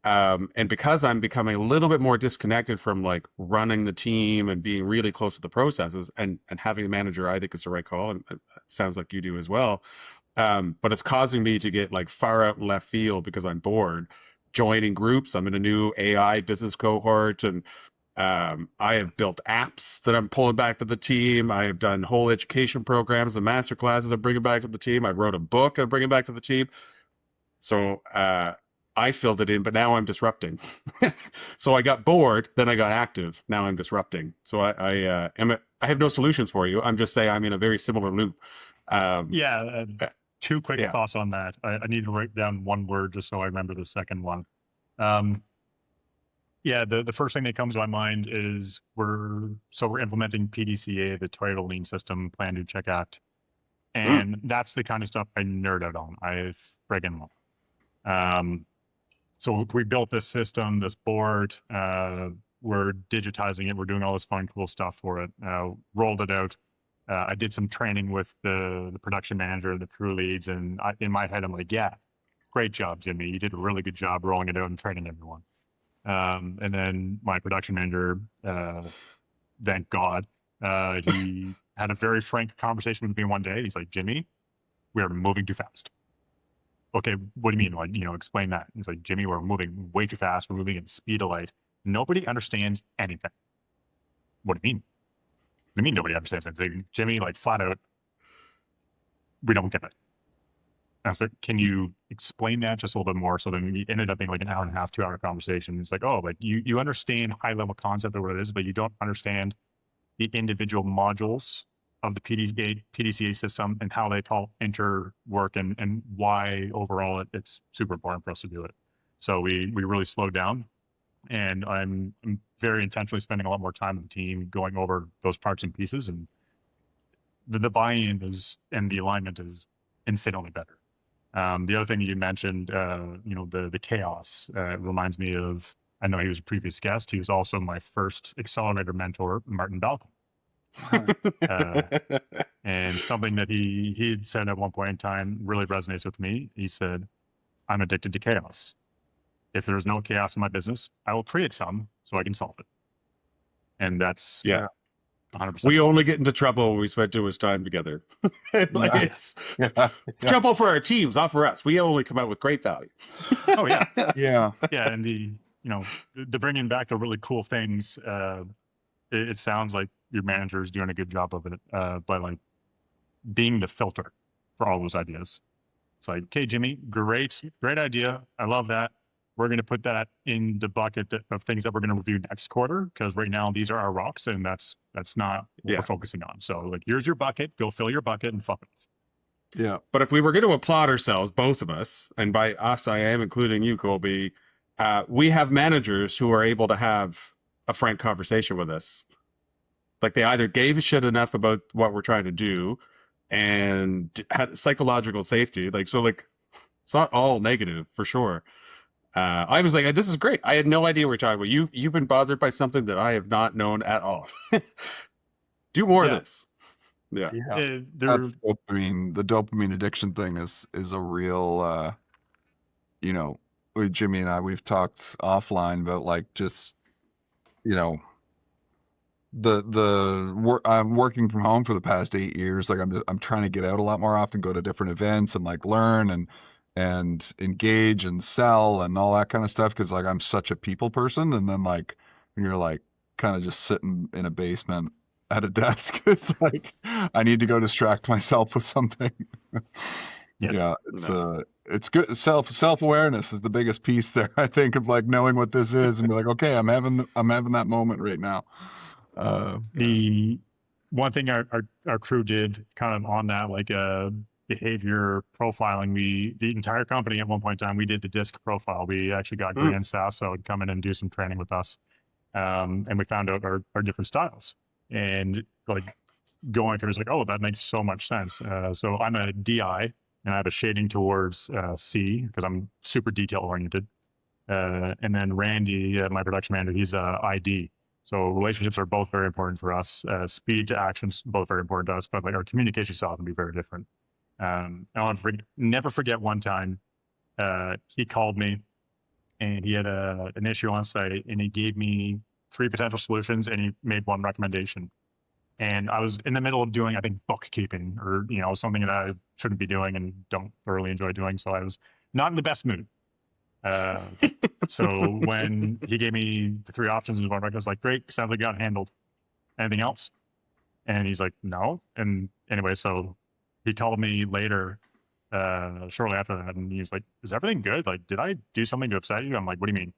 And because I'm becoming a little bit more disconnected from like running the team and being really close to the processes, and having a manager, I think is the right call. And it sounds like you do as well. But it's causing me to get like far out in left field because I'm bored joining groups. I'm in a new AI business cohort, and I have built apps that I'm pulling back to the team. I have done whole education programs and master classes I'm bringing back to the team. I wrote a book I'm bringing back to the team. So I filled it in, but now I'm disrupting. So I got bored, then I got active. Now I'm disrupting. So I have no solutions for you. I'm just saying I'm in a very similar loop. Two quick thoughts on that. I need to write down one word just so I remember the second one. The first thing that comes to my mind is we're implementing PDCA, the Toyota Lean System, Plan, Do, Check, Act. And that's the kind of stuff I nerd out on. I friggin' love. So we built this system, this board, we're digitizing it. We're doing all this fun, cool stuff for it. Rolled it out. I did some training with the production manager, the crew leads, and in my head, I'm like, yeah, great job, Jimmy. You did a really good job rolling it out and training everyone. And then my production manager, thank God, he had a very frank conversation with me one day. He's like, Jimmy, we are moving too fast. Okay, what do you mean? Like, explain that. He's like, Jimmy, we're moving way too fast. We're moving at the speed of light. Nobody understands anything. What do you mean? What do you mean nobody understands anything? Jimmy, like, flat out, we don't get it. And I was like, can you explain that just a little bit more? So then it ended up being like an hour and a half, 2 hour conversation. It's like, oh, like you understand high level concept of what it is, but you don't understand the individual modules of the PDCA system and how they all interwork and why overall it's super important for us to do it. So we really slowed down, and I'm very intentionally spending a lot more time with the team going over those parts and pieces, and the buy-in and the alignment is infinitely better. The other thing you mentioned, the chaos, reminds me of, I know he was a previous guest. He was also my first Accelerator mentor, Martin Balcom. And something that he had said at one point in time really resonates with me. He said, I'm addicted to chaos. If there's no chaos in my business, I will create some so I can solve it. And that's 100%. We only get into trouble when we spend too much time together. It's trouble for our teams, not for us. We only come out with great value. Oh yeah. Yeah. Yeah. And the bringing back the really cool things, it sounds like your manager is doing a good job of it, by like being the filter for all those ideas. It's like, okay, Jimmy, great idea. I love that. We're going to put that in the bucket of things that we're going to review next quarter, because right now these are our rocks, and that's not what we're focusing on. So like, here's your bucket. Go fill your bucket and fuck it. Yeah. But if we were going to applaud ourselves, both of us, and by us I am including you, Colby, we have managers who are able to have a frank conversation with us. Like, they either gave a shit enough about what we're trying to do, and had psychological safety. Like, so like, it's not all negative for sure. I was like, this is great. I had no idea what we're talking about. You've been bothered by something that I have not known at all. Do more of this. Yeah. That's dopamine. The dopamine addiction thing is a real, you know, Jimmy and I, we've talked offline about like just, you know, I'm working from home for the past 8 years. Like I'm trying to get out a lot more often, go to different events and like learn and engage and sell and all that kind of stuff. Cause like I'm such a people person. And then like, when you're like kind of just sitting in a basement at a desk, it's like, I need to go distract myself with something. Yeah. It's good. Self-awareness is the biggest piece there, I think, of like knowing what this is and be like, okay, I'm having that moment right now. The one thing our crew did kind of on that, like behavior profiling, the entire company at one point in time, we did the DISC profile. We actually got Grand Sasso to come in and do some training with us. And we found out our different styles, and like going through, it's like, oh, that makes so much sense. So I'm a DI and I have a shading towards C because I'm super detail oriented. And then Randy, my production manager, he's ID. So relationships are both very important for us. Speed to actions, both very important to us, but like our communication style can be very different. I'll never forget one time he called me and he had an issue on site and he gave me 3 potential solutions and he made 1 recommendation. And I was in the middle of doing, I think, bookkeeping or, you know, something that I shouldn't be doing and don't thoroughly enjoy doing. So I was not in the best mood. So when he gave me the 3 options and 1 recommendation, I was like, great, sounds like you got it handled. Anything else? And he's like, no. And anyway, so he called me later, shortly after that. And he's like, is everything good? Like, did I do something to upset you? I'm like, what do you mean?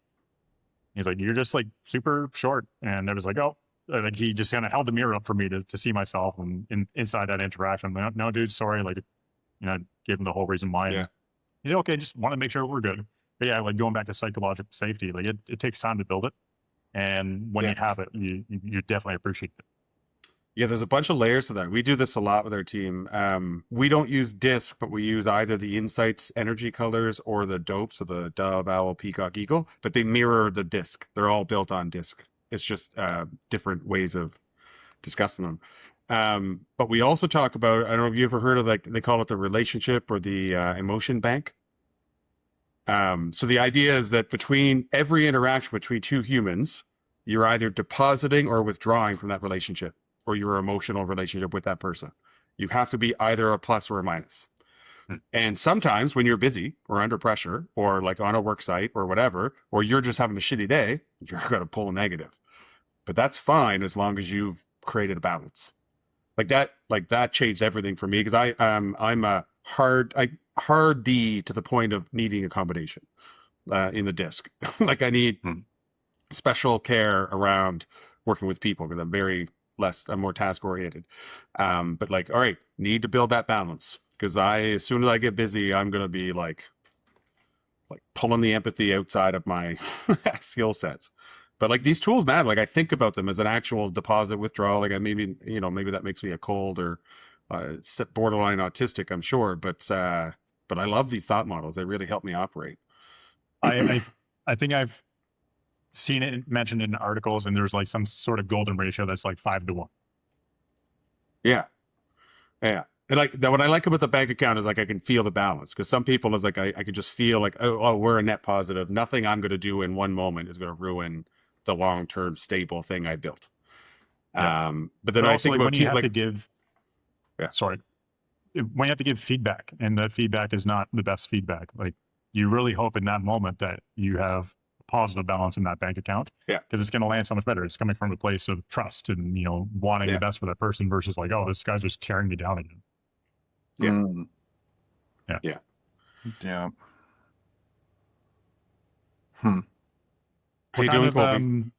He's like, you're just like super short. And I was like, oh, like he just kind of held the mirror up for me to see myself and inside that interaction. I'm like, no, dude, sorry. Like, you know, give him the whole reason why. Yeah. He's like, okay, just want to make sure we're good. But yeah, like going back to psychological safety, like it takes time to build it. And when you have it, you definitely appreciate it. Yeah, there's a bunch of layers to that. We do this a lot with our team. We don't use DISC, but we use either the Insights energy colors or the dopes, so the dove, owl, peacock, eagle, but they mirror the DISC. They're all built on DISC. It's just different ways of discussing them. But we also talk about, I don't know if you ever heard of, like, they call it the relationship or the emotion bank. So the idea is that between every interaction between 2 humans, you're either depositing or withdrawing from that relationship or your emotional relationship with that person. You have to be either a plus or a minus. And sometimes when you're busy or under pressure or like on a work site or whatever, or you're just having a shitty day, you're going to pull a negative. But that's fine as long as you've created a balance. Like that changed everything for me because I'm a hard D to the point of needing accommodation in the DISC. Like I need special care around working with people because I'm more task oriented. But like, all right, need to build that balance because as soon as I get busy, I'm going to be like pulling the empathy outside of my skill sets. But like these tools matter. Like I think about them as an actual deposit withdrawal. Like maybe that makes me a cold or borderline autistic, I'm sure. But I love these thought models. They really help me operate. I think I've seen it mentioned in articles, and there's like some sort of golden ratio that's like 5-1. Yeah. And like what I like about the bank account is like I can feel the balance because some people is like I can just feel like oh we're a net positive. Nothing I'm going to do in one moment is going to ruin the long-term stable thing I built. Yeah. But then but I also, think like, about when you have to give, when you have to give feedback, and that feedback is not the best feedback. Like you really hope in that moment that you have a positive balance in that bank account. Yeah. Because it's going to land so much better. It's coming from a place of trust and, you know, wanting the best for that person versus like, oh, this guy's just tearing me down again. Yeah. How you doing, Colby?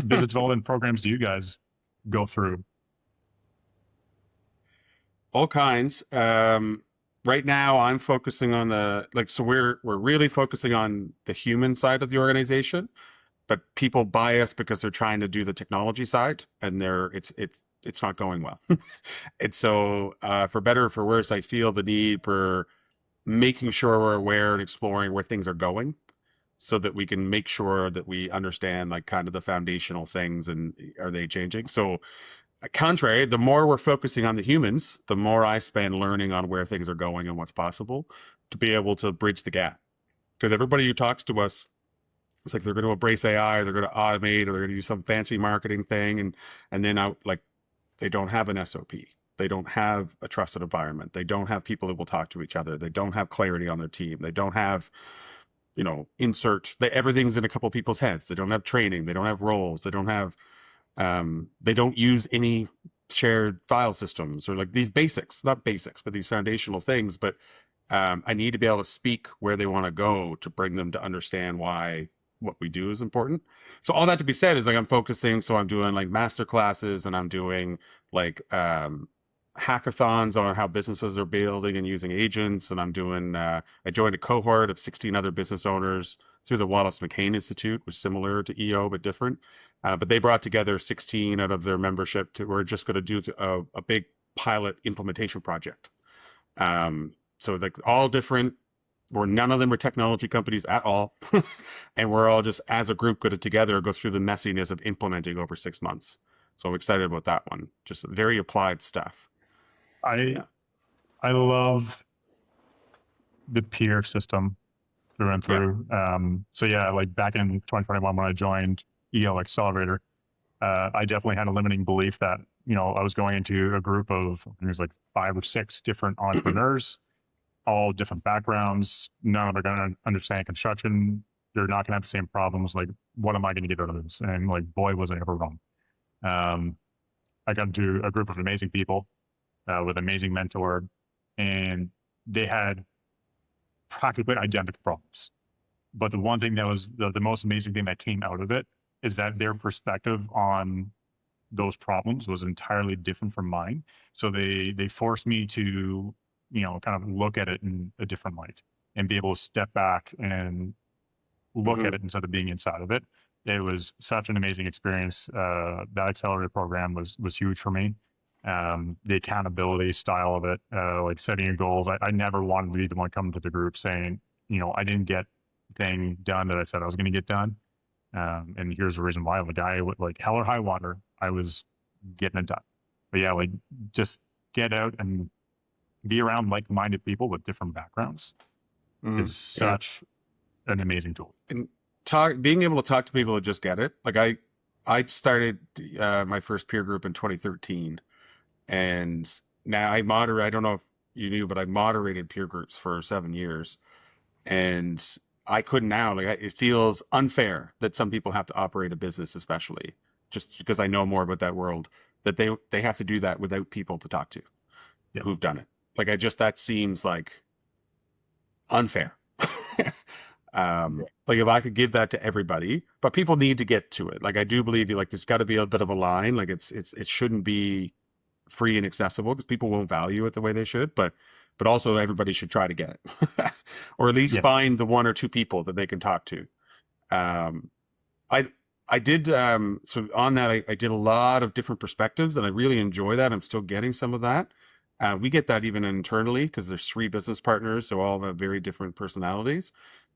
Business development programs do you guys go through? All kinds. Right now I'm focusing on we're really focusing on the human side of the organization, but people buy us because they're trying to do the technology side and it's not going well. And so, for better or for worse, I feel the need for making sure we're aware and exploring where things are going so that we can make sure that we understand like kind of the foundational things and are they changing. So contrary, the more we're focusing on the humans, the more I spend learning on where things are going and what's possible to be able to bridge the gap. Because everybody who talks to us, it's like they're going to embrace AI, or they're going to automate, or they're going to do some fancy marketing thing, and then out like they don't have an SOP. They don't have a trusted environment. They don't have people that will talk to each other. They don't have clarity on their team. They don't have, everything's in a couple people's heads. They don't have training. They don't have roles. They don't have, they don't use any shared file systems or like these basics, not basics, but these foundational things. But I need to be able to speak where they want to go to bring them to understand why what we do is important. So all that to be said is like I'm focusing. So I'm doing like master classes and I'm doing like hackathons on how businesses are building and using agents. And I'm doing, I joined a cohort of 16 other business owners through the Wallace McCain Institute, which is similar to EO, but different. But they brought together 16 out of their membership we're just going to do a big pilot implementation project. So like all different, where none of them are technology companies at all. And we're all just as a group put it together, go through the messiness of implementing over 6 months. So I'm excited about that one. Just very applied stuff. I love the peer system through and through. So yeah, like back in 2021 when I joined EO Accelerator, I definitely had a limiting belief that, I was going into a group of, there's like 5 or 6 different entrepreneurs, all different backgrounds. None of them are going to understand construction. They're not going to have the same problems. Like, what am I going to get out of this? And like, boy, was I ever wrong. I got into a group of amazing people with amazing mentor, and they had practically identical problems. But the one thing that was the most amazing thing that came out of it is that their perspective on those problems was entirely different from mine. So they forced me to, kind of look at it in a different light and be able to step back and look at it instead of being inside of it. It was such an amazing experience. That Accelerator program was huge for me. The accountability style of it, like setting your goals. I never wanted to be the one coming to the group saying, I didn't get the thing done that I said I was going to get done. And here's the reason why. Like I would, like hell or high water, I was getting it done. But yeah, like just get out and be around like-minded people with different backgrounds is such an amazing tool. And being able to talk to people that just get it. Like I started my first peer group in 2013, and now I moderate. I don't know if you knew, but I moderated peer groups for 7 years, and I couldn't now. Like it feels unfair that some people have to operate a business, especially just because I know more about that world, that they have to do that without people to talk to who've done it. Like that seems like unfair. Like if I could give that to everybody, but people need to get to it. Like I do believe like there's got to be a bit of a line. Like it shouldn't be free and accessible because people won't value it the way they should, but also everybody should try to get it or at least find the 1 or 2 people that they can talk to. I did, so on that, I did a lot of different perspectives and I really enjoy that. I'm still getting some of that. We get that even internally because there's 3 business partners, so all have very different personalities.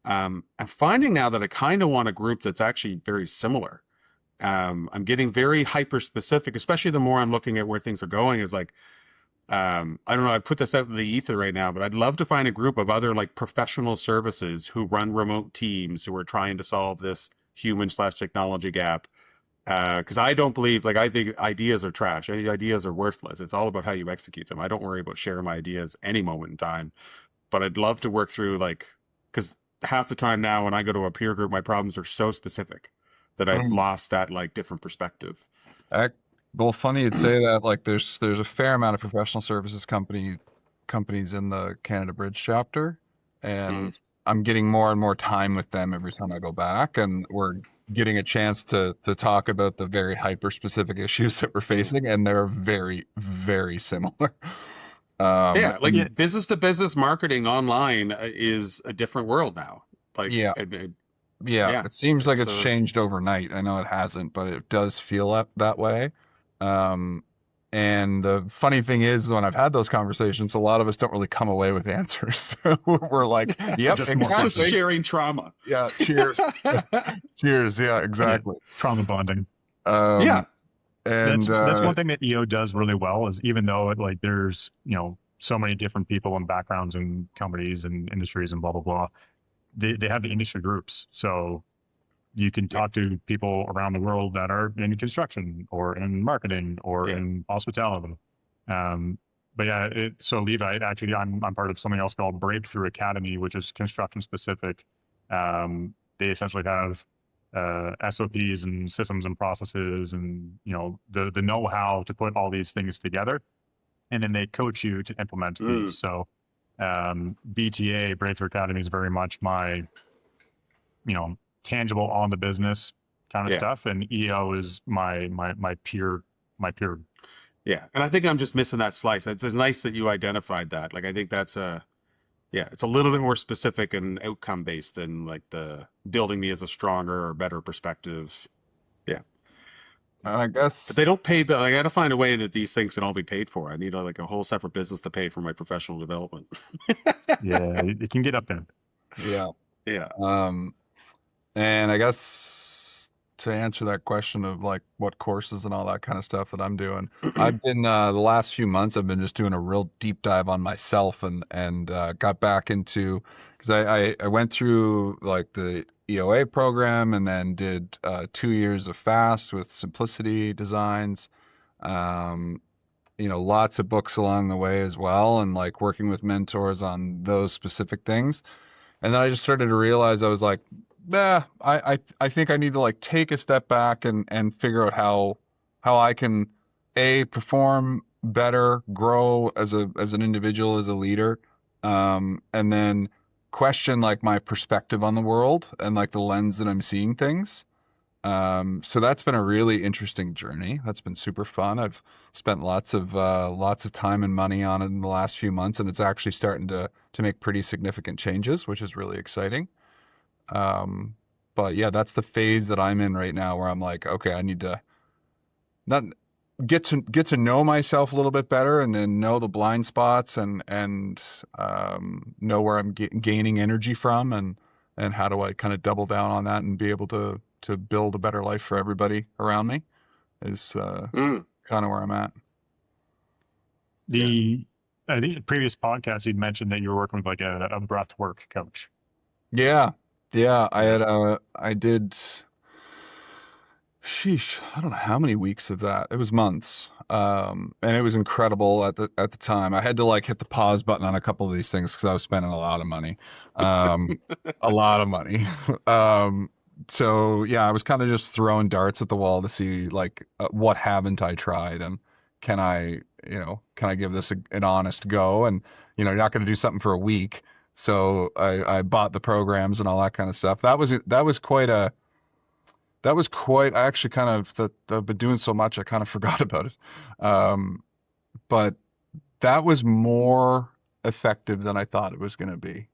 I'm finding now that I kind of want a group that's actually very similar. I'm getting very hyper specific, especially the more I'm looking at where things are going is like, I don't know, I put this out in the ether right now, but I'd love to find a group of other like professional services who run remote teams who are trying to solve this human/technology gap. Because I don't believe, like, I think ideas are trash. Ideas are worthless. It's all about how you execute them. I don't worry about sharing my ideas any moment in time, but I'd love to work through like, because half the time now when I go to a peer group, my problems are so specific that I've lost that like different perspective. Well, funny you'd say that. Like, there's a fair amount of professional services companies in the Canada Bridge chapter, and I'm getting more and more time with them every time I go back, and we're getting a chance to talk about the very hyper specific issues that we're facing, and they're very, very similar. Business to business marketing online is a different world now. Like, it seems like it's changed overnight. I know it hasn't, but it does feel that way. And the funny thing is, when I've had those conversations, a lot of us don't really come away with answers. We're like, yep, Just more It's just exactly. sharing trauma. Yeah, cheers. Cheers. Yeah, exactly. Trauma bonding. Yeah. And That's one thing that EO does really well, is even though like there's, you know, so many different people and backgrounds and companies and industries and blah, blah, blah, they have the industry groups. So you can talk to people around the world that are in construction or in marketing or in hospitality. But yeah, so Levi, actually, I'm part of something else called Breakthrough Academy, which is construction specific. They essentially have SOPs and systems and processes, and you know the know-how to put all these things together, and then they coach you to implement these. So BTA, Breakthrough Academy, is very much my, you know, tangible on the business kind of stuff, and EO is my peer. Yeah, and I think I'm just missing that slice. It's nice that you identified that. Like, I think that's it's a little bit more specific and outcome based than like the building me as a stronger or better perspective. Yeah, I guess, but they don't pay. But I got to find a way that these things can all be paid for. I need like a whole separate business to pay for my professional development. Yeah, it can get up there. yeah. Yeah. And I guess to answer that question of like what courses and all that kind of stuff that I'm doing, I've been the last few months I've been just doing a real deep dive on myself and got back into, because I went through like the EOA program and then did 2 years of FAST with Simplicity Designs. You know, lots of books along the way as well, and like working with mentors on those specific things. And then I just started to realize, I was like, I think I need to like take a step back and figure out how I can perform better, grow as an individual, as a leader, and then question like my perspective on the world and like the lens that I'm seeing things. So that's been a really interesting journey. That's been super fun. I've spent lots of time and money on it in the last few months, and it's actually starting to make pretty significant changes, which is really exciting. But yeah, that's the phase that I'm in right now, where I'm like, okay, I need to not get to know myself a little bit better, and then know the blind spots, and know where I'm gaining energy from, and how do I kind of double down on that and be able to build a better life for everybody around me, is kind of where I'm at. I think the previous podcast you'd mentioned that you were working with like a breathwork coach. Yeah. I did, sheesh, I don't know how many weeks of that. It was months. And it was incredible at the time. I had to like hit the pause button on a couple of these things because I was spending a lot of money. A lot of money. So yeah, I was kind of just throwing darts at the wall to see like what haven't I tried, and can I give this an honest go? And you're not going to do something for a week. So I bought the programs and all that kind of stuff. That was quite, I actually kind of, I've been doing so much, I kind of forgot about it. But that was more effective than I thought it was going to be.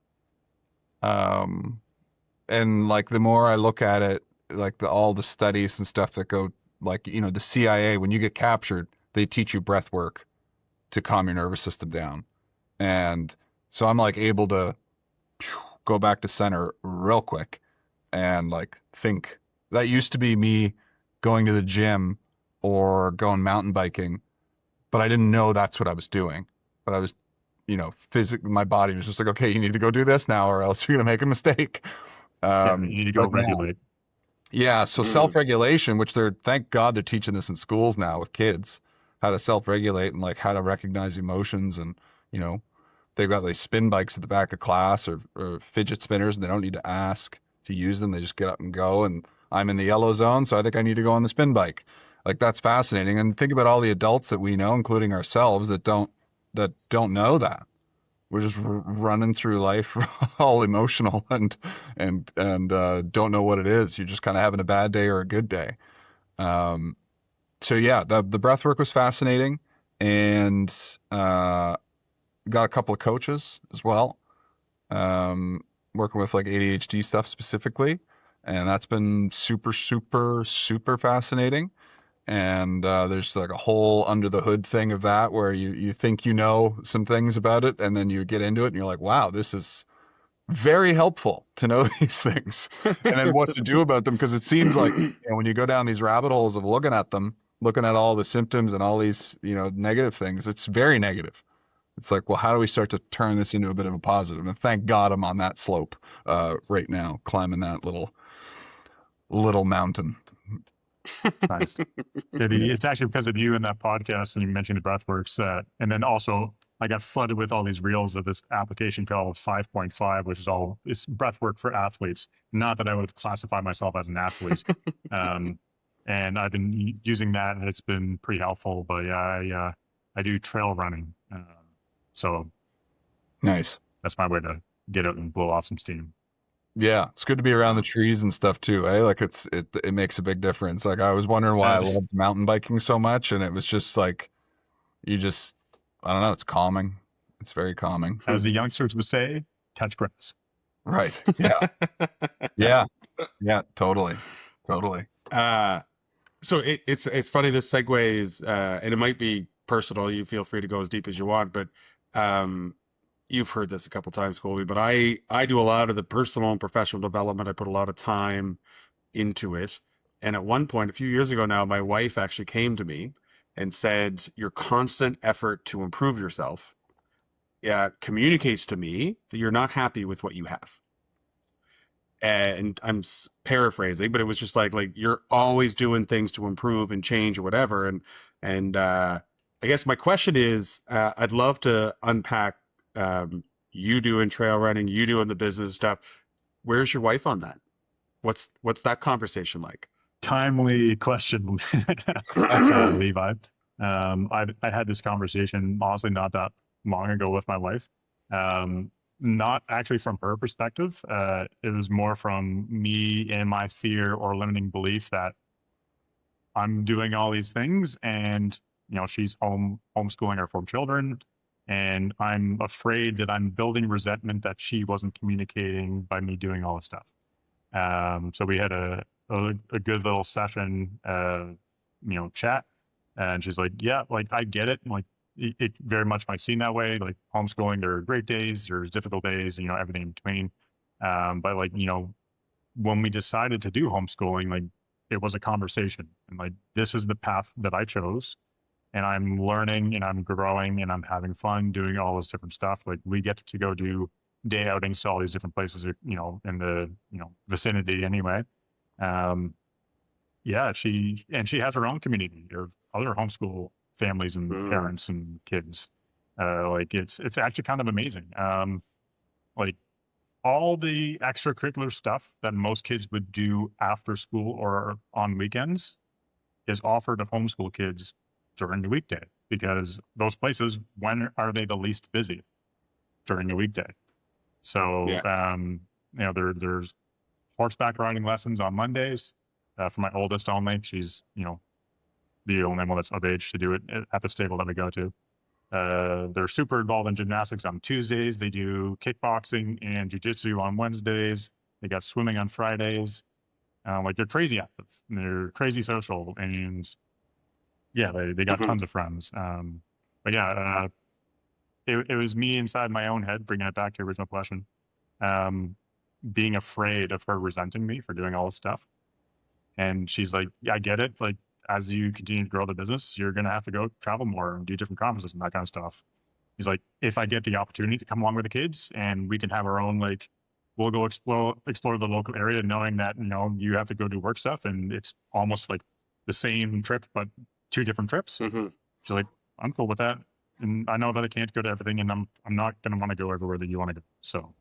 And like the more I look at it, like all the studies and stuff that go, like, the CIA, when you get captured, they teach you breath work to calm your nervous system down. And so I'm like able to go back to center real quick and like think. That used to be me going to the gym or going mountain biking, but I didn't know that's what I was doing. But I was, physically, my body was just like, okay, you need to go do this now, or else you're going to make a mistake. You need to go regulate. Yeah. So self-regulation, which thank God they're teaching this in schools now with kids, how to self-regulate and like how to recognize emotions. And, they've got like spin bikes at the back of class, or fidget spinners, and they don't need to ask to use them. They just get up and go. And I'm in the yellow zone, so I think I need to go on the spin bike. Like, that's fascinating. And think about all the adults that we know, including ourselves, that don't know that. We're just running through life all emotional and don't know what it is. You're just kind of having a bad day or a good day. So yeah, the breath work was fascinating, and got a couple of coaches as well, working with like ADHD stuff specifically. And that's been super, super, super fascinating. and there's like a whole under the hood thing of that where you think you know some things about it, and then you get into it and you're like, wow, this is very helpful to know these things, and then what to do about them, because it seems like, when you go down these rabbit holes of looking at them, looking at all the symptoms and all these negative things, it's very negative. It's like, well, how do we start to turn this into a bit of a positive? And thank God I'm on that slope right now, climbing that little mountain. Nice. It's actually because of you in that podcast, and you mentioned the Breathworks, and then also I got flooded with all these reels of this application called 5.5, which it's Breathwork for athletes. Not that I would classify myself as an athlete, and I've been using that, and it's been pretty helpful. But yeah, I do trail running, so Nice. that's my way to get out and blow off some steam. Yeah, it's good to be around the trees and stuff too, eh? Like it makes a big difference. Like I was wondering why I loved mountain biking so much, and it was just like I don't know, it's calming. It's very calming. As the youngsters would say, touch grass. Right. Yeah. Yeah. Yeah, totally. Totally. So it's funny, this segues, and it might be personal. You feel free to go as deep as you want, but you've heard this a couple times, Colby, but I do a lot of the personal and professional development. I put a lot of time into it. And at one point, a few years ago now, my wife actually came to me and said, your constant effort to improve yourself communicates to me that you're not happy with what you have. And I'm paraphrasing, but it was just like you're always doing things to improve and change or whatever. And I guess my question is, I'd love to unpack you doing trail running, you doing the business stuff. Where's your wife on that? What's that conversation like? Timely question, Levi. I had this conversation honestly not that long ago with my wife. Not actually from her perspective. It was more from me and my fear or limiting belief that I'm doing all these things, and she's homeschooling her 4 children, and I'm afraid that I'm building resentment that she wasn't communicating by me doing all this stuff. So we had a good little session, chat, and she's like, yeah, I get it. It very much might seem that way. Homeschooling, there are great days, there's difficult days, everything in between. But when we decided to do homeschooling, it was a conversation, and this is the path that I chose, and I'm learning and I'm growing and I'm having fun doing all this different stuff. We get to go do day outings to all these different places, in the, vicinity anyway. She has her own community of other homeschool families and parents and kids. It's actually kind of amazing. All the extracurricular stuff that most kids would do after school or on weekends is offered to homeschool kids during the weekday, because those places, when are they the least busy? During the weekday. So, there's horseback riding lessons on Mondays for my oldest only. She's, the only one that's of age to do it at the stable that we go to. They're super involved in gymnastics on Tuesdays. They do kickboxing and jiu-jitsu on Wednesdays. They got swimming on Fridays. They're crazy active. And they're crazy social, and they got tons of friends. It was me inside my own head, bringing it back to your original question, being afraid of her resenting me for doing all this stuff. And she's like, yeah, I get it. As you continue to grow the business, you're going to have to go travel more and do different conferences and that kind of stuff. He's like, if I get the opportunity to come along with the kids and we can have our own, we'll go explore the local area, knowing that, you have to go do work stuff, and it's almost like the same trip, but 2 different trips. Mm-hmm. She's like, I'm cool with that. And I know that I can't go to everything, and I'm not going to want to go everywhere that you want to go. So.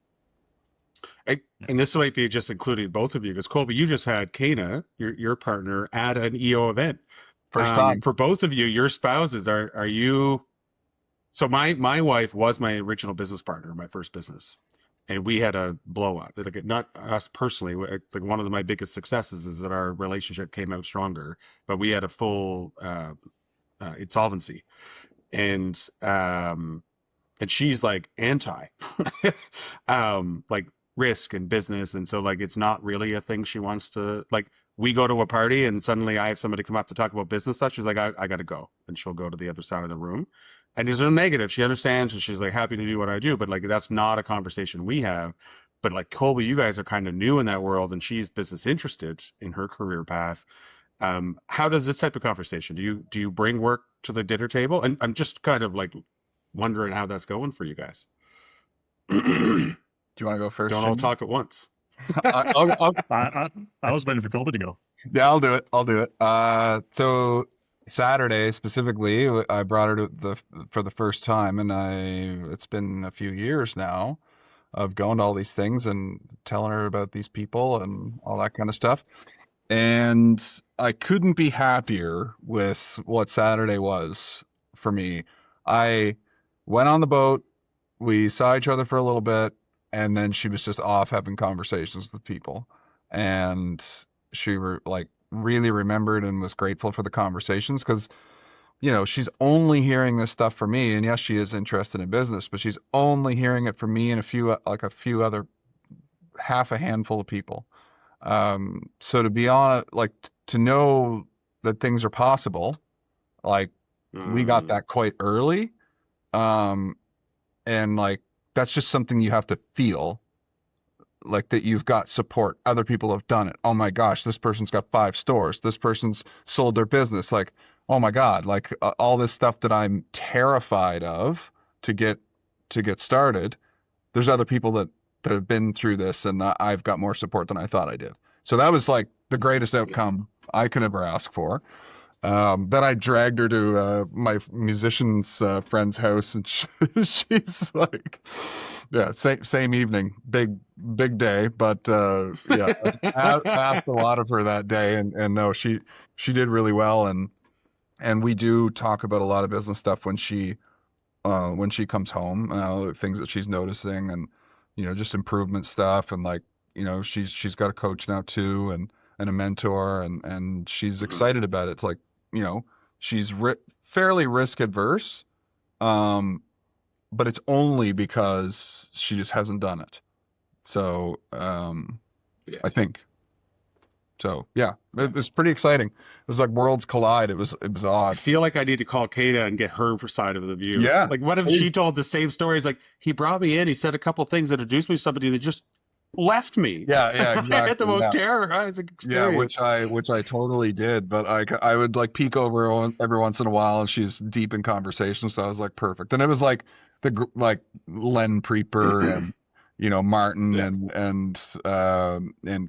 And this might be just including both of you, because Colby, you just had Kana, your partner, at an EO event. First time. For both of you, your spouses, are you... So my wife was my original business partner in my first business, and we had a blow up. Not us personally. One of my biggest successes is that our relationship came out stronger, but we had a full insolvency. And she's anti, risk and business. And so it's not really a thing she wants to we go to a party and suddenly I have somebody come up to talk about business stuff. She's like, I got to go. And she'll go to the other side of the room. And there's no negative. She understands and she's like happy to do what I do. But like, that's not a conversation we have. But like Colby, you guys are kind of new in that world and she's business interested in her career path. How does this type of conversation, do you bring work to the dinner table? And I'm just kind of like wondering how that's going for you guys. Do you want to go first? Don't all talk at once. I was waiting for Colby to go. Yeah, I'll do it. So Saturday specifically, I brought her to for the first time, and it's been a few years now of going to all these things and telling her about these people and all that kind of stuff. And I couldn't be happier with what Saturday was for me. I went on the boat, we saw each other for a little bit, and then she was just off having conversations with people. And she really remembered and was grateful for the conversations because, you know, she's only hearing this stuff from me. And yes, she is interested in business, but she's only hearing it from me and a few other, half a handful of people. So to be on to know that things are possible, like we got that quite early. And like, that's just something you have to feel like that you've got support. Other people have done it. Oh my gosh, this person's got 5 stores. This person's sold their business. Like, oh my God, like all this stuff that I'm terrified of to get started. There's other people that have been through this and I've got more support than I thought I did. So that was like the greatest outcome I could ever ask for. Then I dragged her to my musician's friend's house, and she's like, yeah, same evening, big day, but yeah, I asked a lot of her that day, and no, she did really well, and we do talk about a lot of business stuff when she comes home, things that she's noticing, and you know, just improvement stuff, and like, you know, she's got a coach now too, and a mentor, and she's excited about it. It's like, you know, she's fairly risk adverse, but it's only because she just hasn't done it. So I think so. Yeah, it was pretty exciting. It was like worlds collide. It was odd. I feel like I need to call Kata and get her side of the view. Yeah. Like, what if she told the same stories? Like, he brought me in, he said a couple things, introduced me to somebody that just left me. Yeah, exactly. I had the most terrorizing experience. Yeah, which I totally did. But I would like peek over every once in a while, and she's deep in conversation, so I was like, perfect. And it was like like Len Preeper and you know Martin and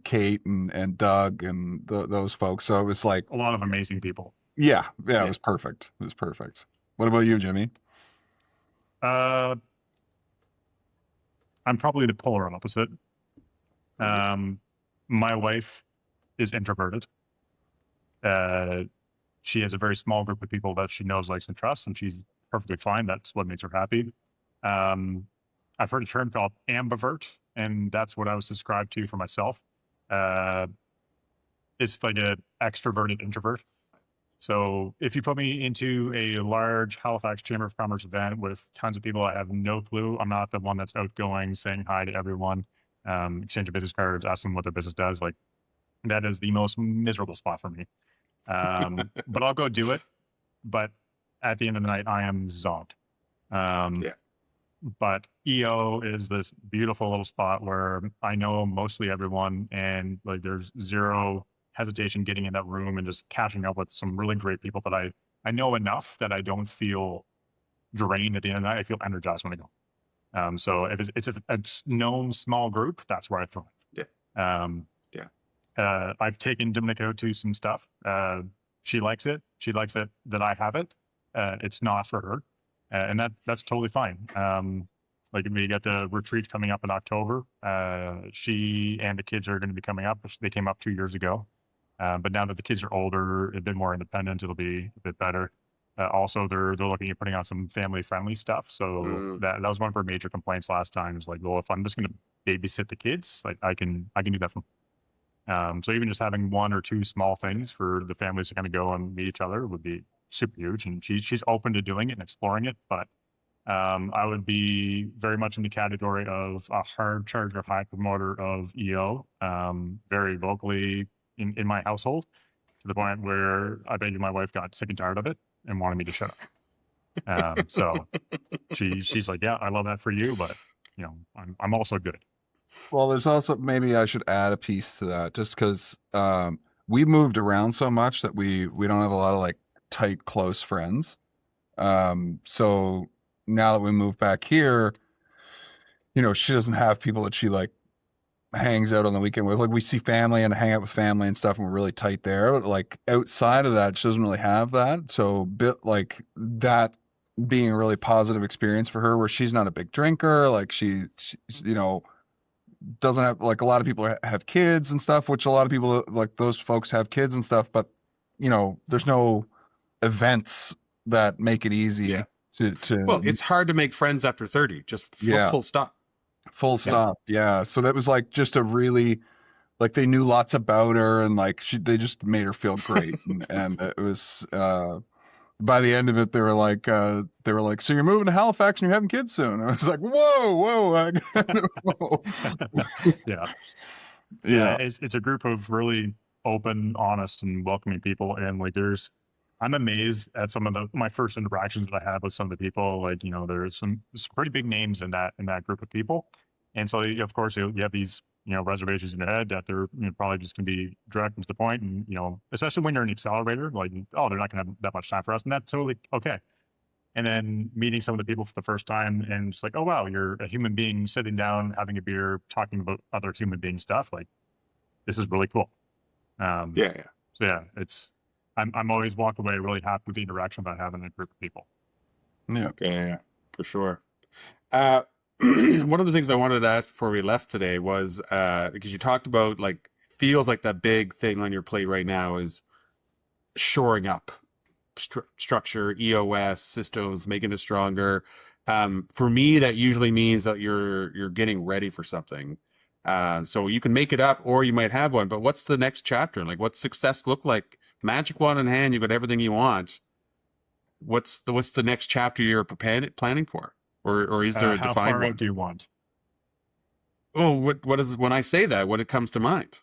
Kate and Doug and those folks. So it was like a lot of amazing people. Yeah. It was perfect. It was perfect. What about you, Jimmy? I'm probably the polar opposite. My wife is introverted. She has a very small group of people that she knows, likes, and trusts, and she's perfectly fine. That's what makes her happy. I've heard a term called ambivert, and that's what I was subscribed to for myself. It's like an extroverted introvert. So if you put me into a large Halifax Chamber of Commerce event with tons of people, I have no clue. I'm not the one that's outgoing, saying hi to everyone, exchanging business cards, asking them what their business does. Like, that is the most miserable spot for me. But I'll go do it. But at the end of the night, I am zonked. But EO is this beautiful little spot where I know mostly everyone, and like there's zero hesitation getting in that room and just catching up with some really great people that I know enough that I don't feel drained at the end of the night. I feel energized when I go. So if it's a known small group, that's where I thrive. I've taken Dominic out to some stuff. She likes it. She likes it that I have it. It's not for her. And that's totally fine. Like we got the retreat coming up in October. She and the kids are going to be coming up. They came up 2 years ago. But now that the kids are older, a bit more independent, it'll be a bit better. Also, they're looking at putting on some family friendly stuff. So that was one of her major complaints last time. Is like, well, if I'm just going to babysit the kids, like I can do that. So even just having 1 or 2 small things for the families to kind of go and meet each other would be super huge. And she's open to doing it and exploring it. But I would be very much in the category of a hard charger, high promoter of EO, very vocally, in my household, to the point where I bet you my wife got sick and tired of it and wanted me to shut up. So she's like, yeah, I love that for you, but you know, I'm also good. Well, there's also, maybe I should add a piece to that, just because we moved around so much that we don't have a lot of like tight, close friends. So now that we moved back here, you know, she doesn't have people that she like hangs out on the weekend with. Like, we see family and hang out with family and stuff, and we're really tight there. But like outside of that, she doesn't really have that. So bit like that being a really positive experience for her, where she's not a big drinker. Like she you know, doesn't have, like, a lot of people have kids and stuff, which a lot of people, like, those folks have kids and stuff, but you know, there's no events that make it easy Yeah. to Well, it's hard to make friends after 30. Just Yeah. full stop. full stop. Yeah. So that was like just a really, like, they knew lots about her, and like they just made her feel great. And it was by the end of it, they were like, so you're moving to Halifax and you're having kids soon. I was like, whoa. Whoa. Yeah. Yeah. It's a group of really open, honest, and welcoming people. And like, I'm amazed at some of my first interactions that I had with some of the people. Like, you know, there's some pretty big names in that group of people. And so, of course, you have these, you know, reservations in your head that they're, you know, probably just going to be direct and to the point. And, you know, especially when you're an accelerator, like, oh, they're not going to have that much time for us. And that's totally okay. And then meeting some of the people for the first time, and it's like, oh, wow, you're a human being sitting down, having a beer, talking about other human being stuff. Like, this is really cool. Yeah. So yeah, I'm always walk away really happy with the interactions I have in a group of people. Yeah, for sure. One of the things I wanted to ask before we left today was, because you talked about, like, feels like that big thing on your plate right now is shoring up structure, EOS systems, making it stronger. For me, that usually means that you're getting ready for something. So you can make it up, or you might have one, but what's the next chapter? Like, what's success look like? Magic wand in hand, you got everything you want. What's the next chapter you're planning for? Or is there a How defined far one? out do you want? Oh, what is, when I say that, what it comes to mind?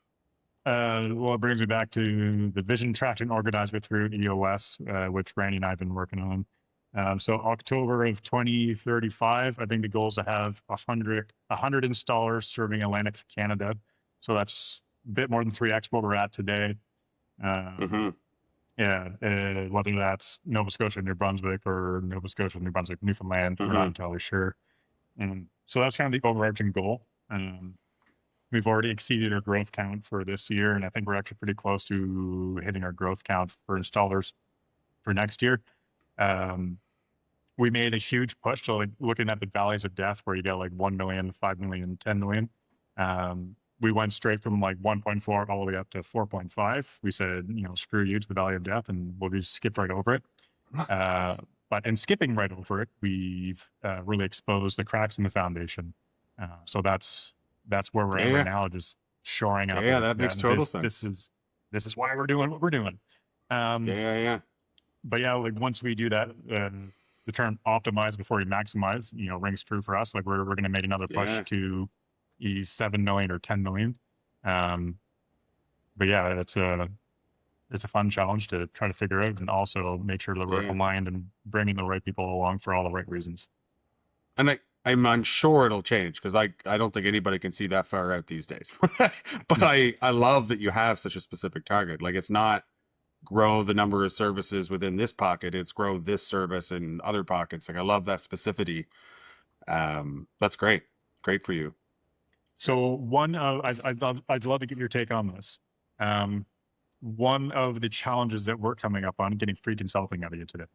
Well, it brings me back to the vision, track, and organize it through EOS, which Randy and I have been working on. So October of 2035, I think the goal is to have 100 installers serving Atlantic Canada. So that's a bit more than 3x what we're at today. Yeah, whether that's Nova Scotia, New Brunswick, or Nova Scotia, New Brunswick, Newfoundland, we're not entirely sure. And so that's kind of the overarching goal. We've already exceeded our growth count for this year, and I think we're actually pretty close to hitting our growth count for installers for next year. We made a huge push. So, like, looking at the valleys of death, where you get like 1 million, 5 million, 10 million, we went straight from like 1.4 all the way up to 4.5. We said, you know, screw you to the valley of death, and we'll just skip right over it. But in skipping right over it, we've really exposed the cracks in the foundation. So that's where we're at right now, just shoring up. Yeah, that makes total sense. This is why we're doing what we're doing. Yeah. But yeah, like, once we do that, the term optimize before you maximize, you know, rings true for us. Like, we're going to make another push to 7 million or 10 million. But yeah, it's a fun challenge to try to figure out, and also make sure that we're aligned and bringing the right people along for all the right reasons. And I'm sure it'll change, because I don't think anybody can see that far out these days. But I love that you have such a specific target. Like, it's not grow the number of services within this pocket, it's grow this service in other pockets. Like, I love that specificity. That's great for you. So I'd love to get your take on this. One of the challenges that we're coming up on, getting free consulting out of you today.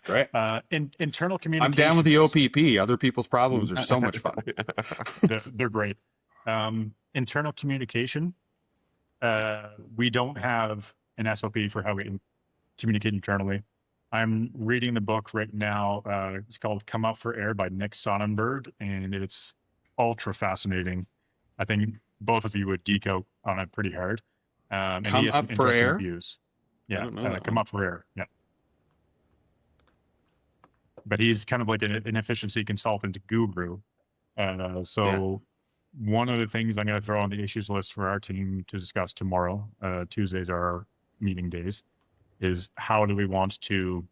Great. Internal communication. I'm down with the OPP. Other people's problems are so much fun. They're great. Internal communication. We don't have an SOP for how we communicate internally. I'm reading the book right now. It's called Come Up for Air by Nick Sonnenberg, and it's ultra fascinating. I think both of you would geek out on it pretty hard. And Come he has some Up for interesting Air? views. Yeah, I don't know that Come one. Up for Air. Yeah. But he's kind of like an efficiency consultant guru. one of the things I'm going to throw on the issues list for our team to discuss tomorrow, Tuesdays are our meeting days, is how do we want to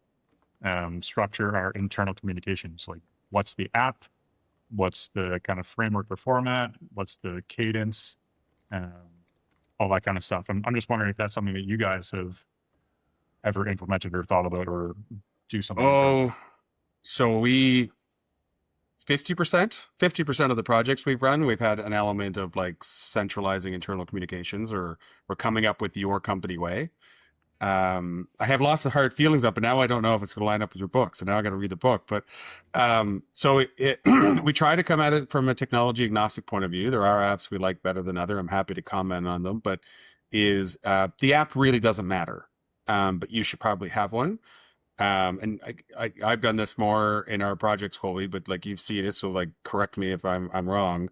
structure our internal communications? Like, what's the app? What's the kind of framework or format? What's the cadence? All that kind of stuff. I'm just wondering if that's something that you guys have ever implemented or thought about or do something. Oh, so we 50% of the projects we've run, we've had an element of like centralizing internal communications, or we're coming up with your company way. I have lots of hard feelings up, but now I don't know if it's going to line up with your book. So now I got to read the book. But we try to come at it from a technology agnostic point of view. There are apps we like better than other. I'm happy to comment on them, but the app really doesn't matter. But you should probably have one. And I've done this more in our projects, Colby, but like you've seen it, so like correct me if I'm wrong.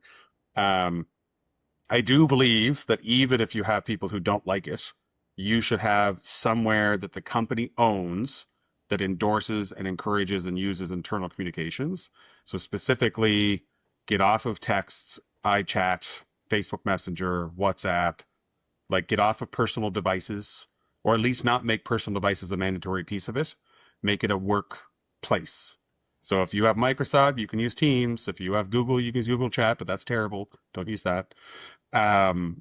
I do believe that even if you have people who don't like it, you should have somewhere that the company owns that endorses and encourages and uses internal communications. So specifically, get off of texts, iChat, Facebook Messenger, WhatsApp, like get off of personal devices, or at least not make personal devices a mandatory piece of it. Make it a workplace. So if you have Microsoft, you can use Teams. If you have Google, you can use Google Chat, but that's terrible. Don't use that.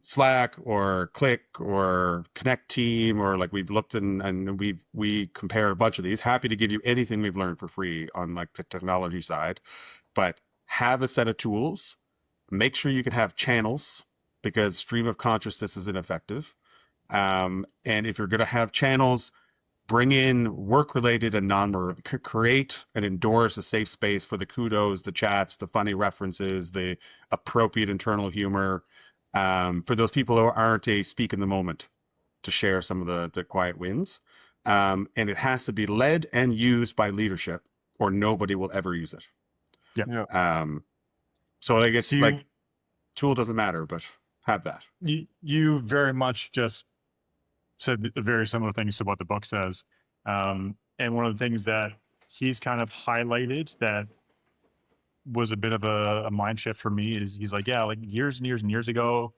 Slack or Click or Connect Team, or like we've looked and we compare a bunch of these. Happy to give you anything we've learned for free on like the technology side, but have a set of tools. Make sure you can have channels, because stream of consciousness is ineffective. And if you're going to have channels, bring in work-related and non-work, create and endorse a safe space for the kudos, the chats, the funny references, the appropriate internal humor, for those people who aren't a speak in the moment, to share some of the quiet wins. And it has to be led and used by leadership, or nobody will ever use it. Yeah. So like it's like tool doesn't matter, but have that. You very much just said very similar things to what the book says. And one of the things that he's kind of highlighted that was a bit of a mind shift for me is he's like, yeah, like years and years and years ago,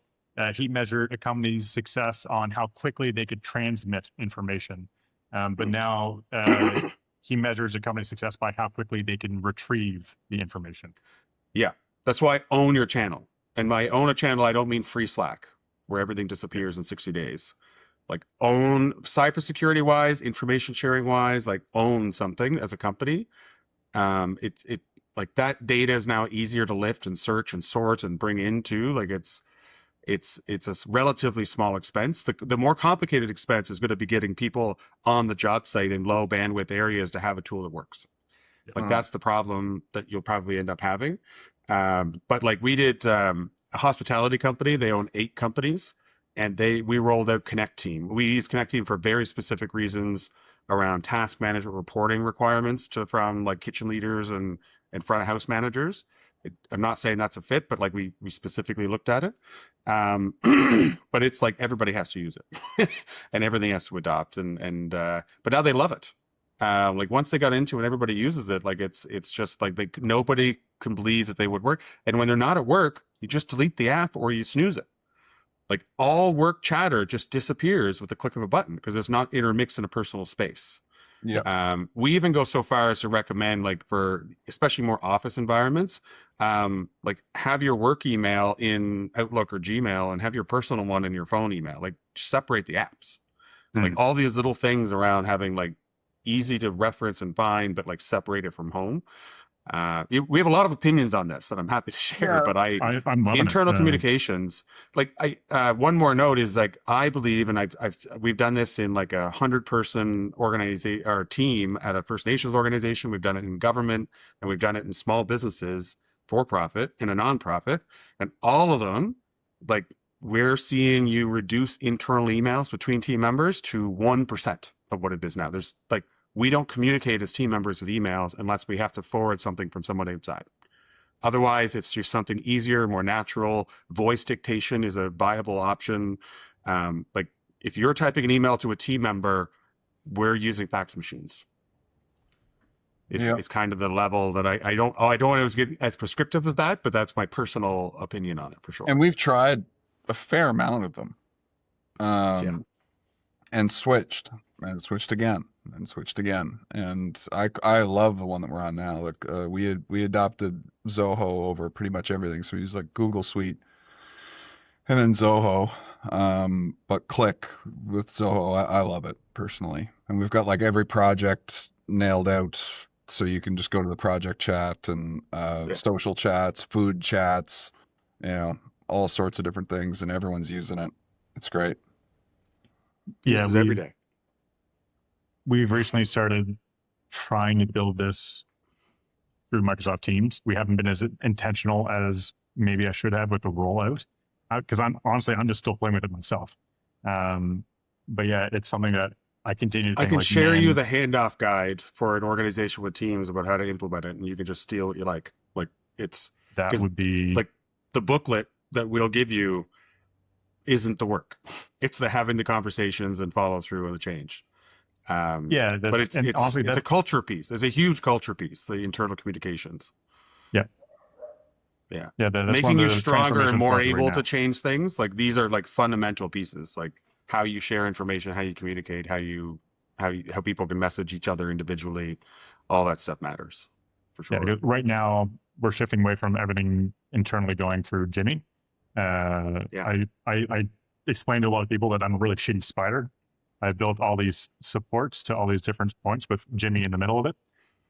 he measured a company's success on how quickly they could transmit information. But now he measures a company's success by how quickly they can retrieve the information. Yeah, that's why own your channel. And by own a channel, I don't mean free Slack, where everything disappears in 60 days. Like own cybersecurity wise, information sharing wise, like own something as a company. It like that data is now easier to lift and search and sort and bring into. Like it's a relatively small expense. The more complicated expense is going to be getting people on the job site in low bandwidth areas to have a tool that works. Like that's the problem that you'll probably end up having. But like we did a hospitality company, they own 8 companies. And we rolled out Connect Team. We use Connect Team for very specific reasons around task management reporting requirements from like kitchen leaders and front of house managers. I'm not saying that's a fit, but like we specifically looked at it. But it's like everybody has to use it and everything has to adopt. But now they love it. Like once they got into it, everybody uses it. Like it's just like nobody can believe that they would work. And when they're not at work, you just delete the app or you snooze it. Like all work chatter just disappears with the click of a button because it's not intermixed in a personal space. Yeah. We even go so far as to recommend, like for especially more office environments, like have your work email in Outlook or Gmail and have your personal one in your phone email. Like separate the apps. Like all these little things around having like easy to reference and find, but like separate it from home. We have a lot of opinions on this that I'm happy to share, but I'm internal communications, like one more note is like, I believe, and we've done this in like 100-person organization or team at a First Nations organization. We've done it in government and we've done it in small businesses, for profit and a nonprofit, and all of them, like we're seeing you reduce internal emails between team members to 1% of what it is now. There's like, we don't communicate as team members with emails unless we have to forward something from someone outside. Otherwise, it's just something easier, more natural. Voice dictation is a viable option. Like if you're typing an email to a team member, we're using fax machines. is kind of the level that I don't always get as prescriptive as that, but that's my personal opinion on it for sure. And we've tried a fair amount of them, and switched again and switched again. And I love the one that we're on now. Like we adopted Zoho over pretty much everything. So we use like Google Suite and then Zoho. But Click with Zoho, I love it personally. And we've got like every project nailed out. So you can just go to the project chat and social chats, food chats, all sorts of different things, and everyone's using it. It's great. Yeah, every day. We've recently started trying to build this through Microsoft Teams. We haven't been as intentional as maybe I should have with the rollout, because I'm just still playing with it myself. But yeah, it's something that I continue to think, I can like, share you the handoff guide for an organization with Teams about how to implement it, and you can just steal what you like. Like that would be like the booklet that we'll give you isn't the work. It's the having the conversations and follow through of the change. But it's a culture piece. There's a huge culture piece, the internal communications. Yeah. That's making you stronger and more able to change things. Like these are like fundamental pieces, like how you share information, how you communicate, how people can message each other individually. All that stuff matters for sure. Yeah, right now we're shifting away from everything internally going through Jimmy. I explained to a lot of people that I'm a really shitty spider. I built all these supports to all these different points with Jimmy in the middle of it.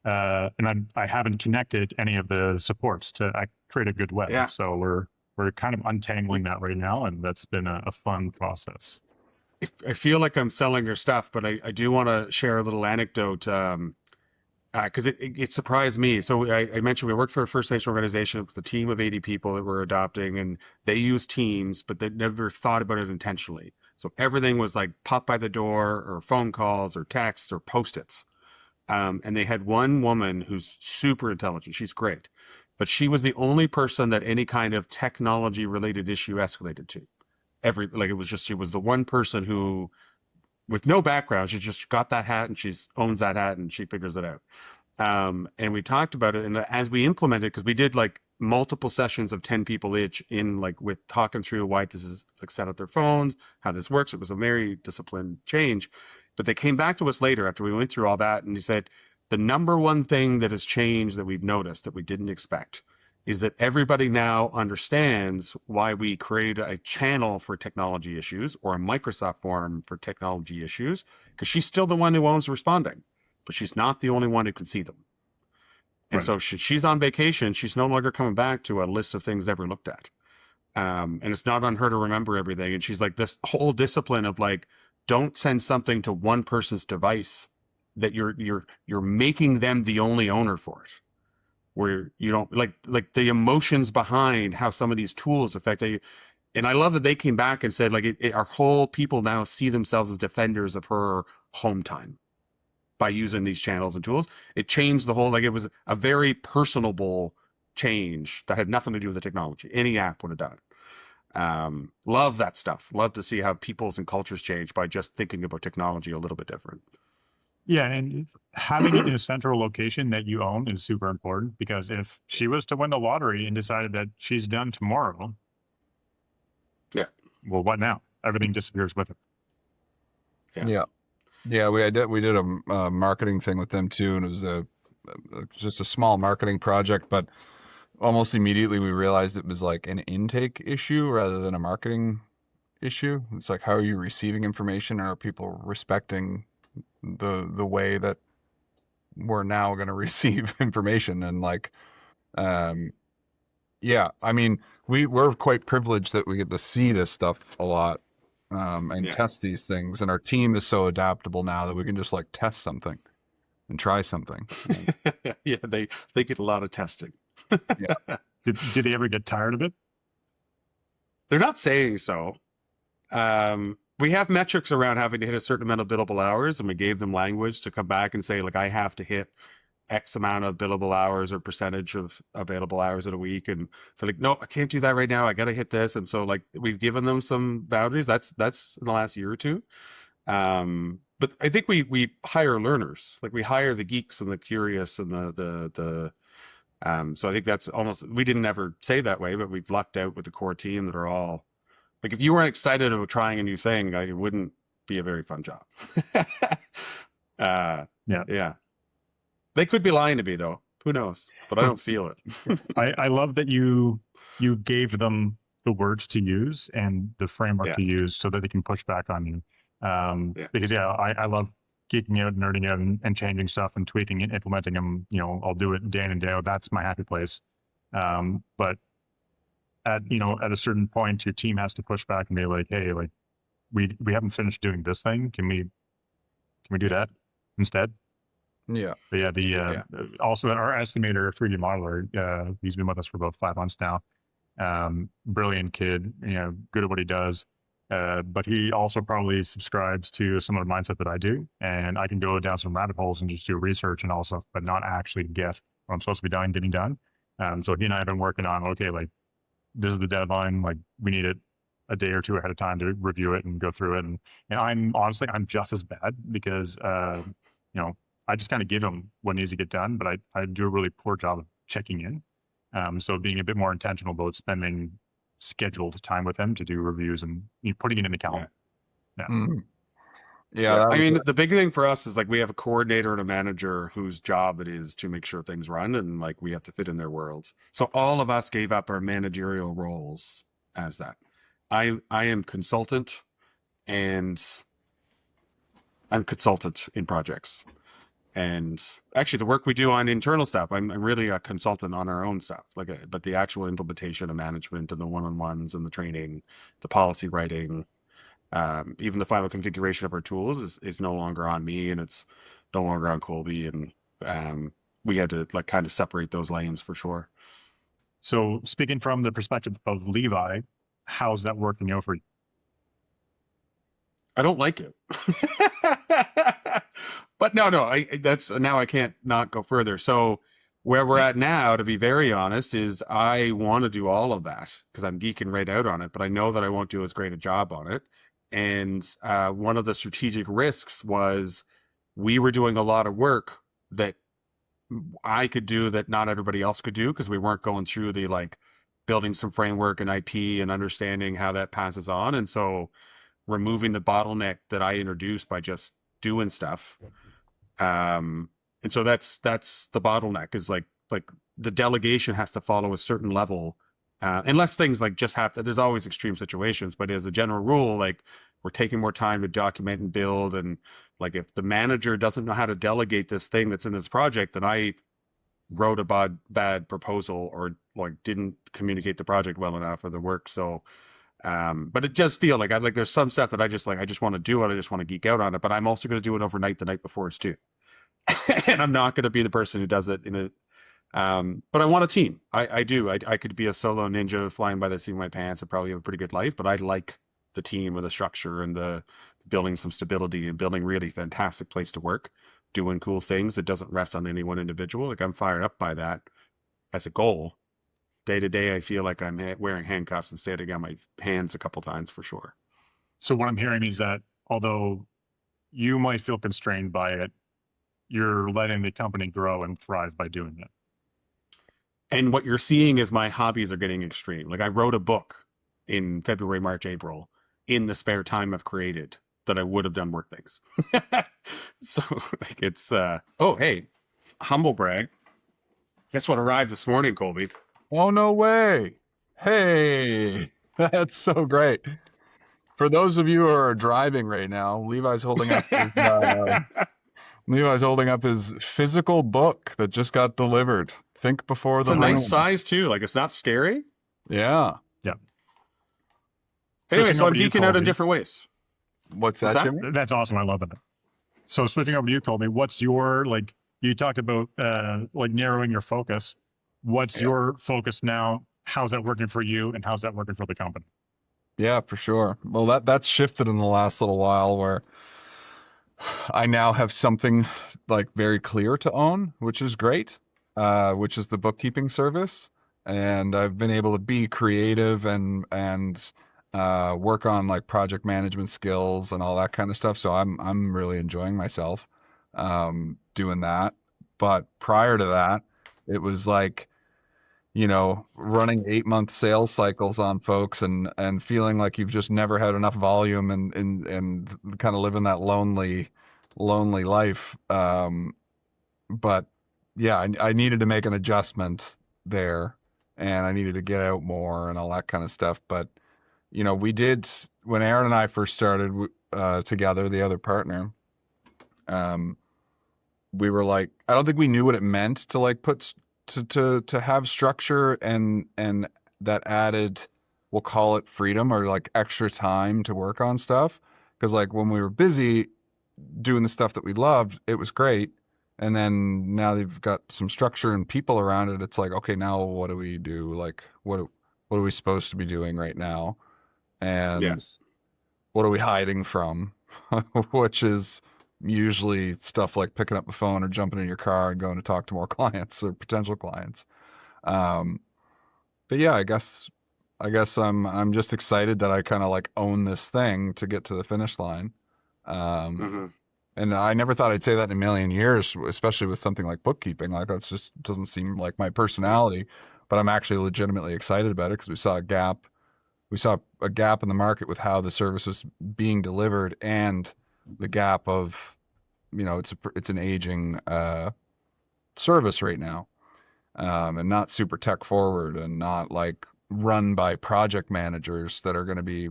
And I haven't connected any of the supports to create a good web. Yeah. So we're kind of untangling that right now, and that's been a fun process. I feel like I'm selling your stuff, but I do want to share a little anecdote because it surprised me. So I mentioned we worked for a First Nation organization. It was a team of 80 people that we're adopting, and they use Teams, but they never thought about it intentionally. So everything was like pop by the door or phone calls or texts or Post-its. And they had one woman who's super intelligent. She's great, but she was the only person that any kind of technology related issue escalated to. She was the one person who, with no background, she just got that hat and owns that hat and she figures it out. And we talked about it, and as we implemented, because we did like multiple sessions of 10 people each with talking through why this is like set up their phones, how this works. It was a very disciplined change. But they came back to us later after we went through all that, and he said, the number one thing that has changed that we've noticed that we didn't expect is that everybody now understands why we create a channel for technology issues or a Microsoft forum for technology issues, because she's still the one who owns responding, but she's not the only one who can see them. And so she's on vacation. She's no longer coming back to a list of things never looked at. And it's not on her to remember everything. And she's like, this whole discipline of like, don't send something to one person's device that you're making them the only owner for it. Where you don't like the emotions behind how some of these tools affect you. And I love that they came back and said like our whole people now see themselves as defenders of her home time by using these channels and tools. It changed the whole, like it was a very personable change that had nothing to do with the technology. Any app would have done it. Love that stuff. Love to see how peoples and cultures change by just thinking about technology a little bit different. Yeah, and having it in a central location that you own is super important, because if she was to win the lottery and decided that she's done tomorrow, well, what now? Everything disappears with it. Yeah. We did a marketing thing with them too, and it was just a small marketing project, but almost immediately we realized it was like an intake issue rather than a marketing issue. It's like, how are you receiving information? Are people respecting the way that we're now going to receive information? And like, I mean, we're quite privileged that we get to see this stuff a lot, and test these things. And our team is so adaptable now that we can just like test something and try something. Yeah, they get a lot of testing. Yeah. Did they ever get tired of it? They're not saying so. We have metrics around having to hit a certain amount of billable hours, and we gave them language to come back and say, like, I have to hit X amount of billable hours or percentage of available hours in a week. And they're like, no, I can't do that right now. I got to hit this. And so like we've given them some boundaries. That's in the last year or two. but I think we hire learners. Like we hire the geeks and the curious and the so I think that's almost, we didn't ever say that way, but we've lucked out with the core team that are all like, if you weren't excited about trying a new thing, it wouldn't be a very fun job. Yeah. They could be lying to me though. Who knows? But I don't feel it. I love that you gave them the words to use and the framework to use so that they can push back on you. Because I love geeking out, nerding out, and changing stuff and tweaking and implementing them. You know, I'll do it day in and day out. That's my happy place. But at a certain point, your team has to push back and be like, hey, like we haven't finished doing this thing. Can we do that instead? Yeah. But yeah, also our estimator, 3D modeler, he's been with us for about 5 months now. Brilliant kid, good at what he does. But he also probably subscribes to a similar mindset that I do. And I can go down some rabbit holes and just do research and all stuff, but not actually get what I'm supposed to be getting done. So he and I have been working on, okay, like this is the deadline. Like we need it a day or two ahead of time to review it and go through it. And I'm just as bad because, I just kind of give him what needs to get done, but I do a really poor job of checking in. So being a bit more intentional about spending scheduled time with him to do reviews and putting it in the calendar. Yeah. Mm. Yeah. I mean, the big thing for us is like we have a coordinator and a manager whose job it is to make sure things run, and like we have to fit in their worlds. So all of us gave up our managerial roles as that. I am consultant, and I'm consultant in projects. And actually, the work we do on internal stuff, I'm really a consultant on our own stuff. But the actual implementation of management and the one-on-ones and the training, the policy writing, even the final configuration of our tools is no longer on me, and it's no longer on Colby. And we had to like kind of separate those lanes for sure. So speaking from the perspective of Levi, how's that working out for you? I don't like it. But no, that's now I can't not go further. So where we're at now, to be very honest, is I want to do all of that because I'm geeking right out on it, but I know that I won't do as great a job on it. And one of the strategic risks was we were doing a lot of work that I could do that not everybody else could do because we weren't going through the like building some framework and IP and understanding how that passes on. And so removing the bottleneck that I introduced by just doing stuff. And so that's the bottleneck is like the delegation has to follow a certain level. Unless things like just have to, there's always extreme situations, but as a general rule, like we're taking more time to document and build. And like, if the manager doesn't know how to delegate this thing that's in this project, then I wrote a bad proposal or like didn't communicate the project well enough or the work. So, but it does feel like there's some stuff that I just want to do it. I just want to geek out on it, but I'm also going to do it overnight the night before it's due. And I'm not going to be the person who does it in a, but I want a team. I do. I could be a solo ninja flying by the seat of my pants and probably have a pretty good life, but I like the team and the structure and the building some stability and building really fantastic place to work, doing cool things that doesn't rest on any one individual. Like I'm fired up by that as a goal. Day to day, I feel like I'm wearing handcuffs and standing on my hands a couple times for sure. So what I'm hearing is that although you might feel constrained by it, you're letting the company grow and thrive by doing it. And what you're seeing is my hobbies are getting extreme. Like I wrote a book in February, March, April in the spare time I've created that I would have done work things. So like it's, oh, hey, humble brag. Guess what arrived this morning, Colby? Oh, no way. Hey, that's so great. For those of you who are driving right now, Levi's holding up his physical book that just got delivered. Think before it's the a room. nice size too. Like it's not scary. Yeah. Yeah. Anyway, so I'm geeking out in different ways. What's that, Jimmy? That's awesome. I love it. So switching over to you, Colby, what's your, like, you talked about like narrowing your focus. What's your focus now? How's that working for you? And how's that working for the company? Yeah, for sure. Well, that's shifted in the last little while where I now have something like very clear to own, which is great, which is the bookkeeping service. And I've been able to be creative and work on like project management skills and all that kind of stuff. So I'm really enjoying myself doing that. But prior to that, it was like, running 8-month sales cycles on folks and feeling like you've just never had enough volume and kind of living that lonely life. But yeah, I needed to make an adjustment there, and I needed to get out more and all that kind of stuff. But we did, when Aaron and I first started together, the other partner, we were like, I don't think we knew what it meant to like to have structure and that added, we'll call it freedom or like extra time to work on stuff. Because like when we were busy doing the stuff that we loved, it was great. And then now they've got some structure and people around it. It's like, okay, now what do we do? Like, what are we supposed to be doing right now? And Yes. what are we hiding from? Which is usually stuff like picking up the phone or jumping in your car and going to talk to more clients or potential clients. But yeah, I guess I'm just excited that I kind of like own this thing to get to the finish line. Hmm. And I never thought I'd say that in a million years, especially with something like bookkeeping. Like that's just doesn't seem like my personality, but I'm actually legitimately excited about it because we saw a gap. We saw a gap in the market with how the service was being delivered and the gap of, it's an aging service right now, and not super tech forward and not like run by project managers that are going to be,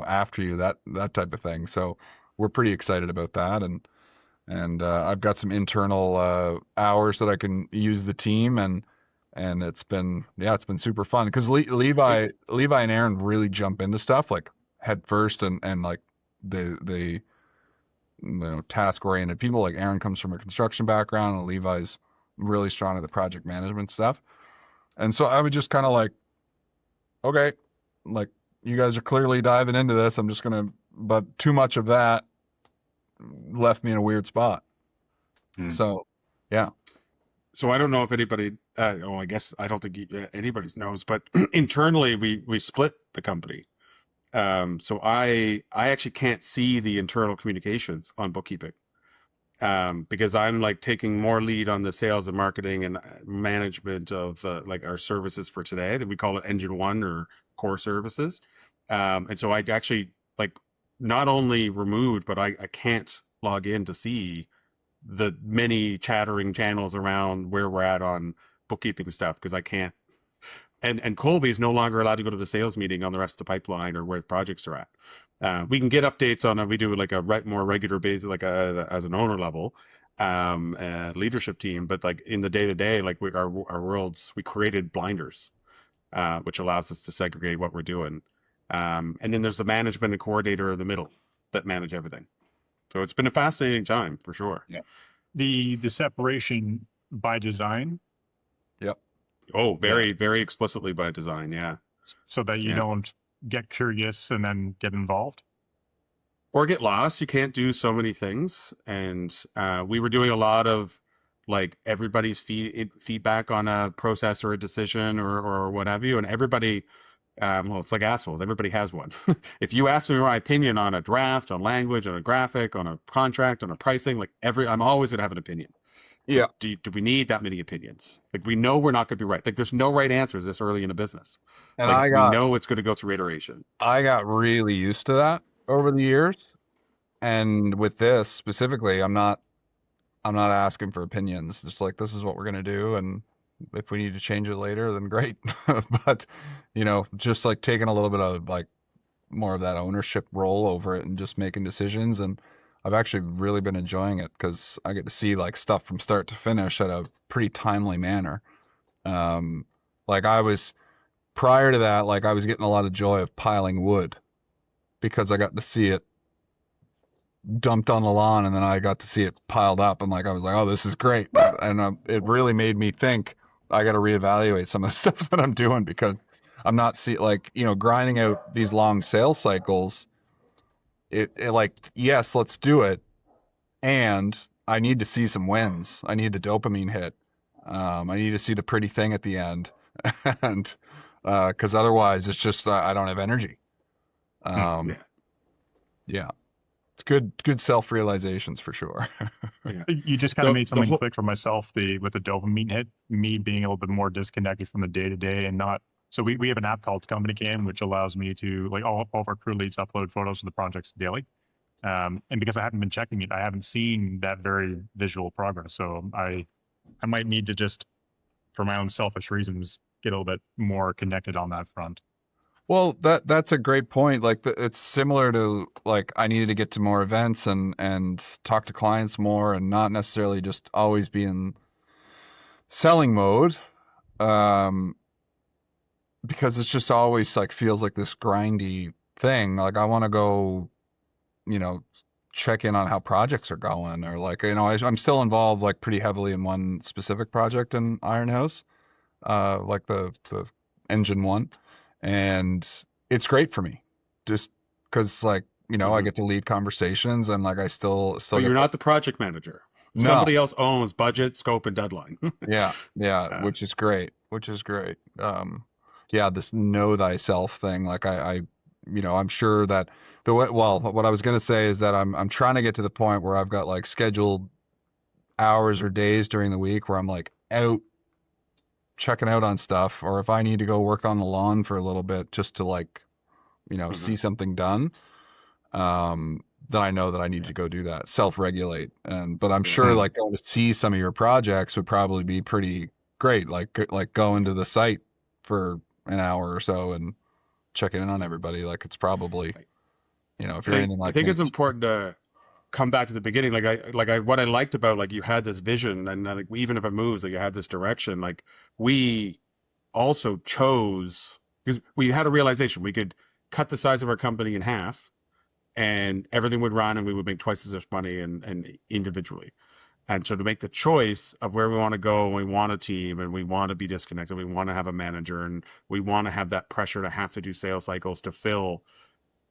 after you, that type of thing. So we're pretty excited about that, and I've got some internal hours that I can use the team, and it's been super fun because Levi and Aaron really jump into stuff like head first and like the task oriented people. Like Aaron comes from a construction background and Levi's really strong at the project management stuff. And so I would just kind of like, okay, like you guys are clearly diving into this. I'm just gonna, but too much of that left me in a weird spot. Hmm. So yeah. So I don't know if anybody, I guess I don't think anybody knows, but internally we split the company. So I actually can't see the internal communications on bookkeeping, because I'm like taking more lead on the sales and marketing and management of like our services for today that we call it Engine One or core services. And so I actually like not only removed, but I can't log in to see the many chattering channels around where we're at on bookkeeping stuff because I can't. And Colby is no longer allowed to go to the sales meeting on the rest of the pipeline or where projects are at. We can get updates on it. We do like a more regular basis, like as an owner level, leadership team. But like in the day to day, like our worlds, we created blinders, which allows us to segregate what we're doing. And then there's the management and coordinator in the middle that manage everything. So it's been a fascinating time for sure. Yeah. The separation by design. Yep. Oh, very explicitly by design. Yeah. So that you don't get curious and then get involved. Or get lost. You can't do so many things. And we were doing a lot of like everybody's feedback on a process or a decision or what have you. And everybody, well, it's like assholes. Everybody has one. If you ask me my opinion on a draft, on language, on a graphic, on a contract, on a pricing, like I'm always going to have an opinion. Yeah. Do we need that many opinions? Like we know we're not going to be right. Like there's no right answers this early in a business. And like we know it's going to go through iteration. I got really used to that over the years. And with this specifically, I'm not asking for opinions. Just like, this is what we're going to do. And if we need to change it later, then great. But, just like taking a little bit of like more of that ownership role over it and just making decisions. And I've actually really been enjoying it because I get to see like stuff from start to finish at a pretty timely manner. Like prior to that, like I was getting a lot of joy of piling wood because I got to see it dumped on the lawn and then I got to see it piled up and like I was like, oh, this is great. And it really made me think I got to reevaluate some of the stuff that I'm doing because I'm not grinding out these long sales cycles. It like, yes, let's do it. And I need to see some wins. I need the dopamine hit. I need to see the pretty thing at the end. And because otherwise it's just I don't have energy. Um, Yeah. yeah, it's good self-realizations for sure. Yeah. You just kind of made The something whole, click for myself, with the dopamine hit, me being a little bit more disconnected from the day to day and not. So we have an app called Company Cam, which allows me to, like, all of our crew leads upload photos of the projects daily. And because I haven't been checking it, I haven't seen that very visual progress. So I might need to just, for my own selfish reasons, get a little bit more connected on that front. Well, that's a great point. Like it's similar to like I needed to get to more events and talk to clients more and not necessarily just always be in selling mode. Um, because it's just always like feels like this grindy thing. Like I want to go, you know, check in on how projects are going, or like I'm still involved like pretty heavily in one specific project in Iron House, like the engine one, and it's great for me, just because like I get to lead conversations and like I still but get you're not the project manager. no Somebody else owns budget, scope, and deadline. yeah, which is great, yeah, this know thyself thing, like I I'm sure that what I was going to say is that I'm trying to get to the point where I've got like scheduled hours or days during the week where I'm like out checking out on stuff, or if I need to go work on the lawn for a little bit just to like see something done, then I know that I need to go do that, self-regulate. But I'm sure like going to see some of your projects would probably be pretty great, like going to the site for an hour or so and checking in on everybody. Like it's probably, if you're anything I like think me. it's important to come back to the beginning. What I liked about, like, you had this vision, and like, even if it moves, like, you had this direction. Like, we also chose, because we had a realization we could cut the size of our company in half and everything would run and we would make twice as much money and individually. And so to make the choice of where we want to go, and we want a team and we want to be disconnected, we want to have a manager, and we want to have that pressure to have to do sales cycles to fill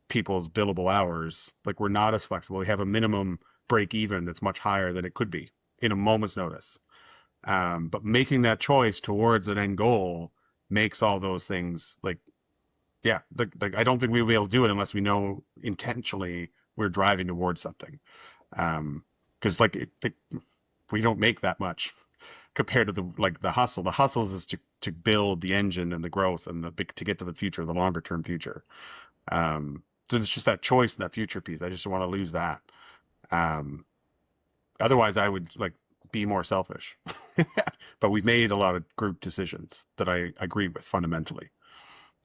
people's billable hours. Like, we're not as flexible. We have a minimum break even that's much higher than it could be in a moment's notice. But making that choice towards an end goal makes all those things, like, yeah, like I don't think we would be able to do it unless we know intentionally we're driving towards something. Because we don't make that much compared to the hustle. The hustle is to build the engine and the growth and to get to the future, the longer term future. So it's just that choice and that future piece. I just don't want to lose that. Otherwise, I would like be more selfish. But we've made a lot of group decisions that I agree with fundamentally.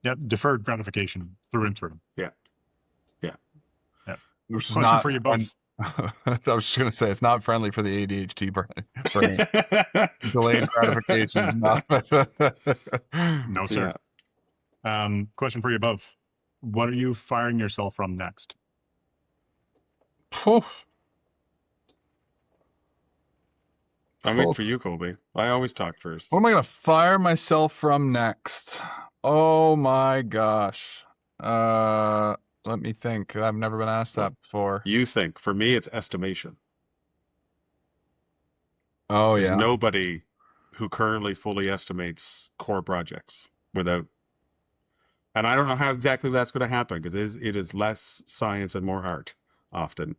Yeah, deferred gratification through and through. Yeah. Which is Question not for you both. I was just gonna say it's not friendly for the ADHD brain. Delayed gratification is not. No, sir. Question for you both. What are you firing yourself from next? I'm waiting for you, Colby. I always talk first. What am I gonna fire myself from next? Oh my gosh. Let me think. I've never been asked that before. You think. For me, it's estimation. Oh There's yeah. nobody who currently fully estimates core projects without. And I don't know how exactly that's going to happen, because it is less science and more art often.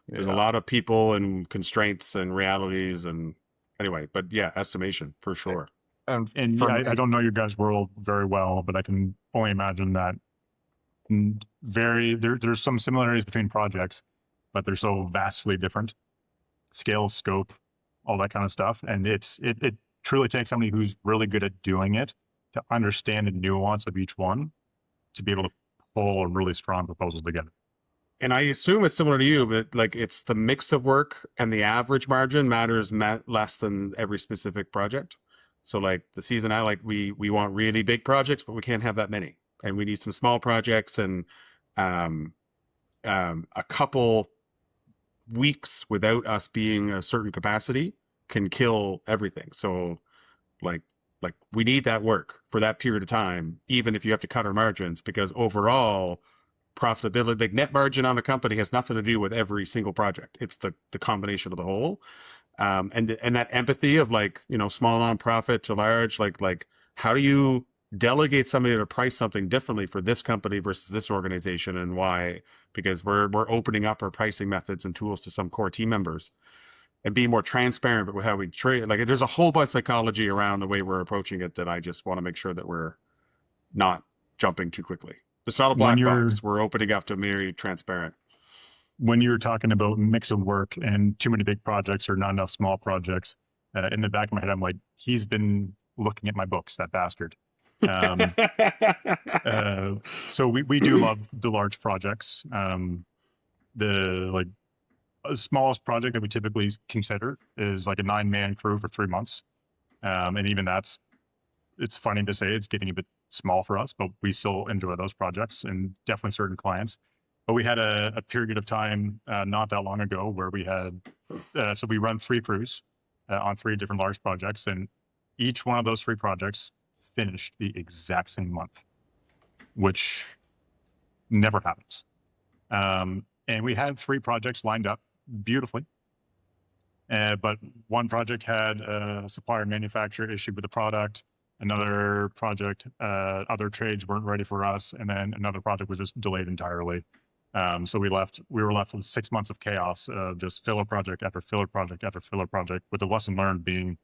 There's a lot of people and constraints and realities and anyway, but yeah, estimation for sure. And I don't know your guys' world very well, but I can only imagine that there's some similarities between projects, but they're so vastly different. Scale, scope, all that kind of stuff. And it truly takes somebody who's really good at doing it to understand the nuance of each one to be able to pull a really strong proposal together. And I assume it's similar to you, but like, it's the mix of work and the average margin matters less than every specific project. So like the seasonality, we want really big projects, but we can't have that many. And we need some small projects, and a couple weeks without us being a certain capacity can kill everything. So like we need that work for that period of time, even if you have to cut our margins, because overall profitability, like net margin on a company, has nothing to do with every single project. It's the combination of the whole. And that empathy of like, small nonprofit to large, like how do you delegate somebody to price something differently for this company versus this organization, and why? Because we're opening up our pricing methods and tools to some core team members, and be more transparent with how we trade. Like, there's a whole bunch of psychology around the way we're approaching it that I just want to make sure that we're not jumping too quickly. It's not a black box. We're opening up to very transparent. When you're talking about mix of work and too many big projects or not enough small projects, in the back of my head, I'm like, he's been looking at my books, that bastard. So we do love the large projects. The smallest project that we typically consider is like a 9-man crew for 3 months. And even that's, it's funny to say it's getting a bit small for us, but we still enjoy those projects and definitely certain clients. But we had a period of time not that long ago where we had, so we run 3 crews on 3 different large projects, and each one of those 3 projects finished the exact same month, which never happens. And we had 3 projects lined up beautifully. But one project had a supplier manufacturer issue with the product. Another project, other trades weren't ready for us. And then another project was just delayed entirely. So we were left with 6 months of chaos of just filler project after filler project after filler project, with the lesson learned being,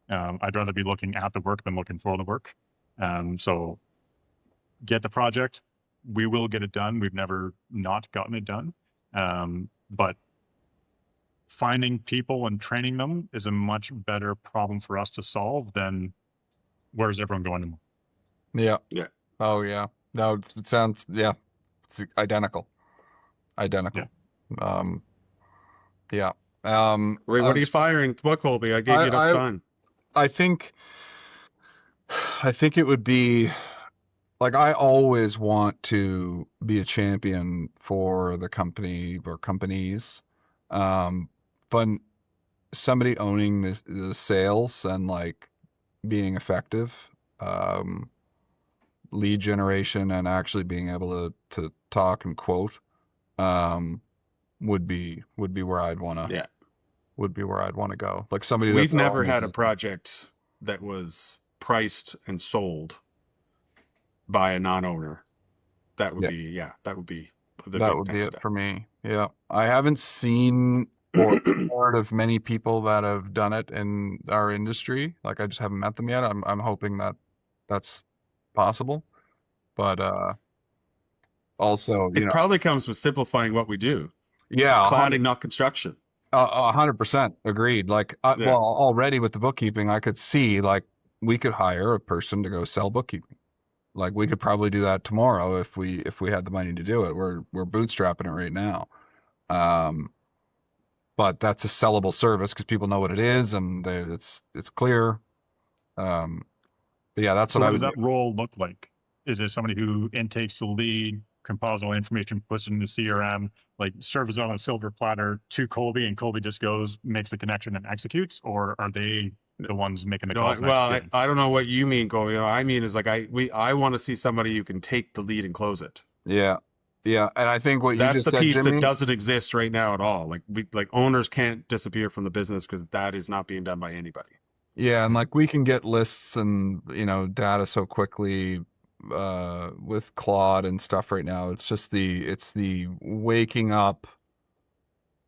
I'd rather be looking at the work than looking for the work. So get the project, we will get it done. We've never not gotten it done. But finding people and training them is a much better problem for us to solve than where's everyone going tomorrow. Yeah. Yeah. Oh yeah. No, it sounds, yeah, it's identical. Identical. Yeah. Yeah. Ray, what are you firing? Come on, Colby. I gave you enough time. I think it would be, like, I always want to be a champion for the company or companies. But somebody owning the sales and like being effective, lead generation, and actually being able to talk and quote, would be where I'd want to, would be where I'd want to go. Like somebody We've never had a project that was priced and sold by a non-owner. That would be, that would be it for me. Yeah. I haven't seen or heard of many people that have done it in our industry. Like, I just haven't met them yet. I'm hoping that that's possible. But also, it probably comes with simplifying what we do. Yeah. Cladding, not construction. 100% agreed. Like, well, already with the bookkeeping, I could see, like, we could hire a person to go sell bookkeeping. Like, we could probably do that tomorrow if we had the money to do it. We're bootstrapping it right now. But that's a sellable service because people know what it is and it's clear. But yeah, that's what I would do. What does that role look like? Is it somebody who intakes the lead, compiles all the information, puts it into CRM, like serves on a silver platter to Colby, and Colby just goes, makes the connection and executes? Or are they the ones making the calls? Well, I don't know what you mean, Colby. I mean is like I want to see somebody who can take the lead and close it. Yeah. Yeah, and I think what that's you just the said, piece Jimmy, that doesn't exist right now at all. Like owners can't disappear from the business because that is not being done by anybody. Yeah, and like we can get lists and data so quickly with Claude and stuff right now. It's just the waking up.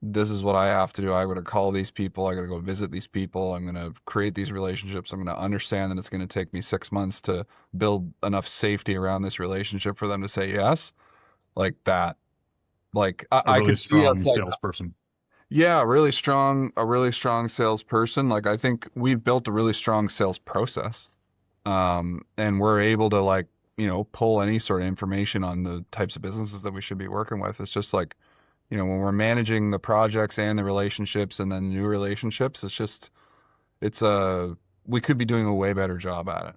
This is what I have to do. I got to call these people. I got to go visit these people. I'm going to create these relationships. I'm going to understand that it's going to take me 6 months to build enough safety around this relationship for them to say yes. Like that. Like I could see us like salesperson. Yeah, a really strong salesperson. Like, I think we've built a really strong sales process. And we're able to, like, pull any sort of information on the types of businesses that we should be working with. It's just like, when we're managing the projects and the relationships and then new relationships, we could be doing a way better job at it.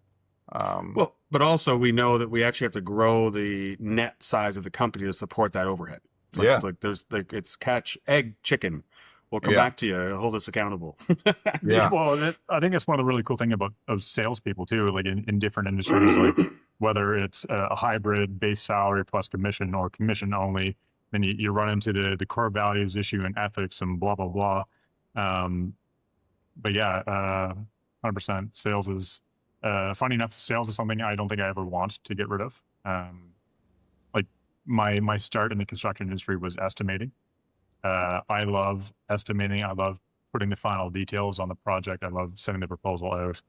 Well, but also we know that we actually have to grow the net size of the company to support that overhead. It's catch, egg, chicken. We'll come back to you. Hold us accountable. Yeah. Well, I think that's one of the really cool things about salespeople too. Like in different industries, like whether it's a hybrid base salary plus commission or commission only, then you run into the core values issue and ethics and blah blah blah. But yeah, 100% sales is Funny enough, sales is something I don't think I ever want to get rid of. Like my start in the construction industry was estimating. I love estimating. I love putting the final details on the project. I love sending the proposal out.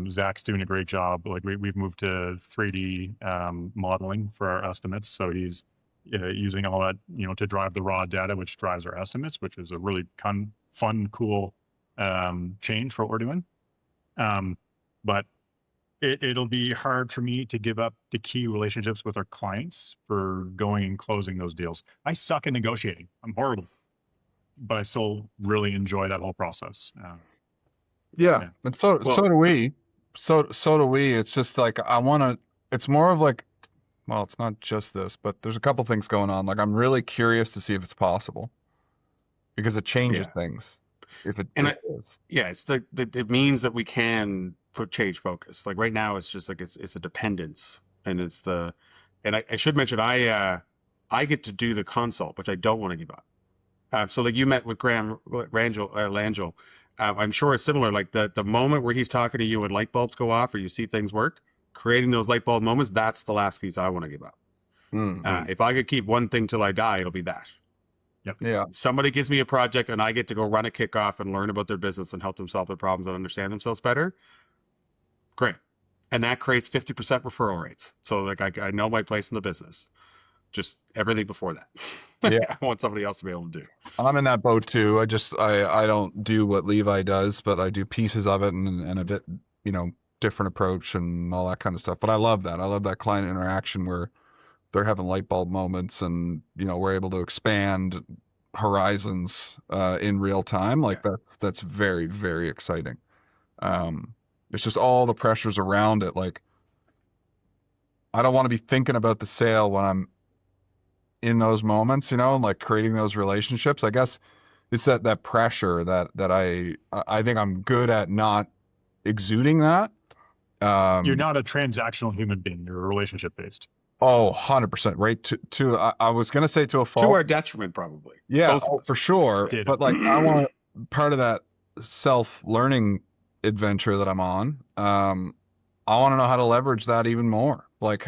Zach's doing a great job. Like we've moved to 3D modeling for our estimates. So he's using all that, to drive the raw data, which drives our estimates, which is a really fun, cool change for what we're doing. But it'll be hard for me to give up the key relationships with our clients for going and closing those deals. I suck at negotiating. I'm horrible, but I still really enjoy that whole process. Yeah. And so do we. So do we. It's just like it's more of like, well, it's not just this, but there's a couple things going on. Like I'm really curious to see if it's possible because it changes things. If it is. Yeah, it means that we can change focus. Like right now, it's just like it's a dependence, and I should mention I get to do the consult, which I don't want to give up. So like you met with Graham Langell, I'm sure it's similar. Like the moment where he's talking to you and light bulbs go off or you see things work, creating those light bulb moments, that's the last piece I want to give up. Mm-hmm. If I could keep one thing till I die, it'll be that. Yep. Yeah. Somebody gives me a project and I get to go run a kickoff and learn about their business and help them solve their problems and understand themselves better. Great. And that creates 50% referral rates. So like I know my place in the business. Just everything before that. Yeah. I want somebody else to be able to do. I'm in that boat too. I don't do what Levi does, but I do pieces of it and a bit, different approach and all that kind of stuff. But I love that. I love that client interaction where they're having light bulb moments and, we're able to expand horizons in real time. Like that's very, very exciting. It's just all the pressures around it. Like I don't want to be thinking about the sale when I'm in those moments, and like creating those relationships. I guess it's that pressure that I think I'm good at not exuding that. You're not a transactional human being. You're relationship based. Oh, 100%. Right. I was going to say to a fault. To our detriment, probably. Yeah, for sure. Did. But like, I want part of that self-learning adventure that I'm on. I want to know how to leverage that even more. Like,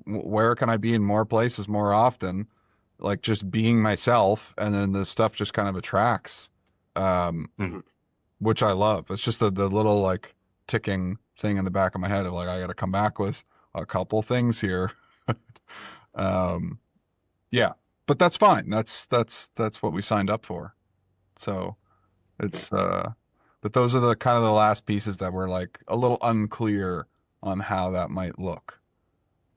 where can I be in more places more often? Like just being myself, and then the stuff just kind of attracts, which I love. It's just the little like ticking thing in the back of my head of like, I got to come back with a couple things here. Yeah, but that's fine. That's what we signed up for. So it's, but those are the kind of the last pieces that were like a little unclear on how that might look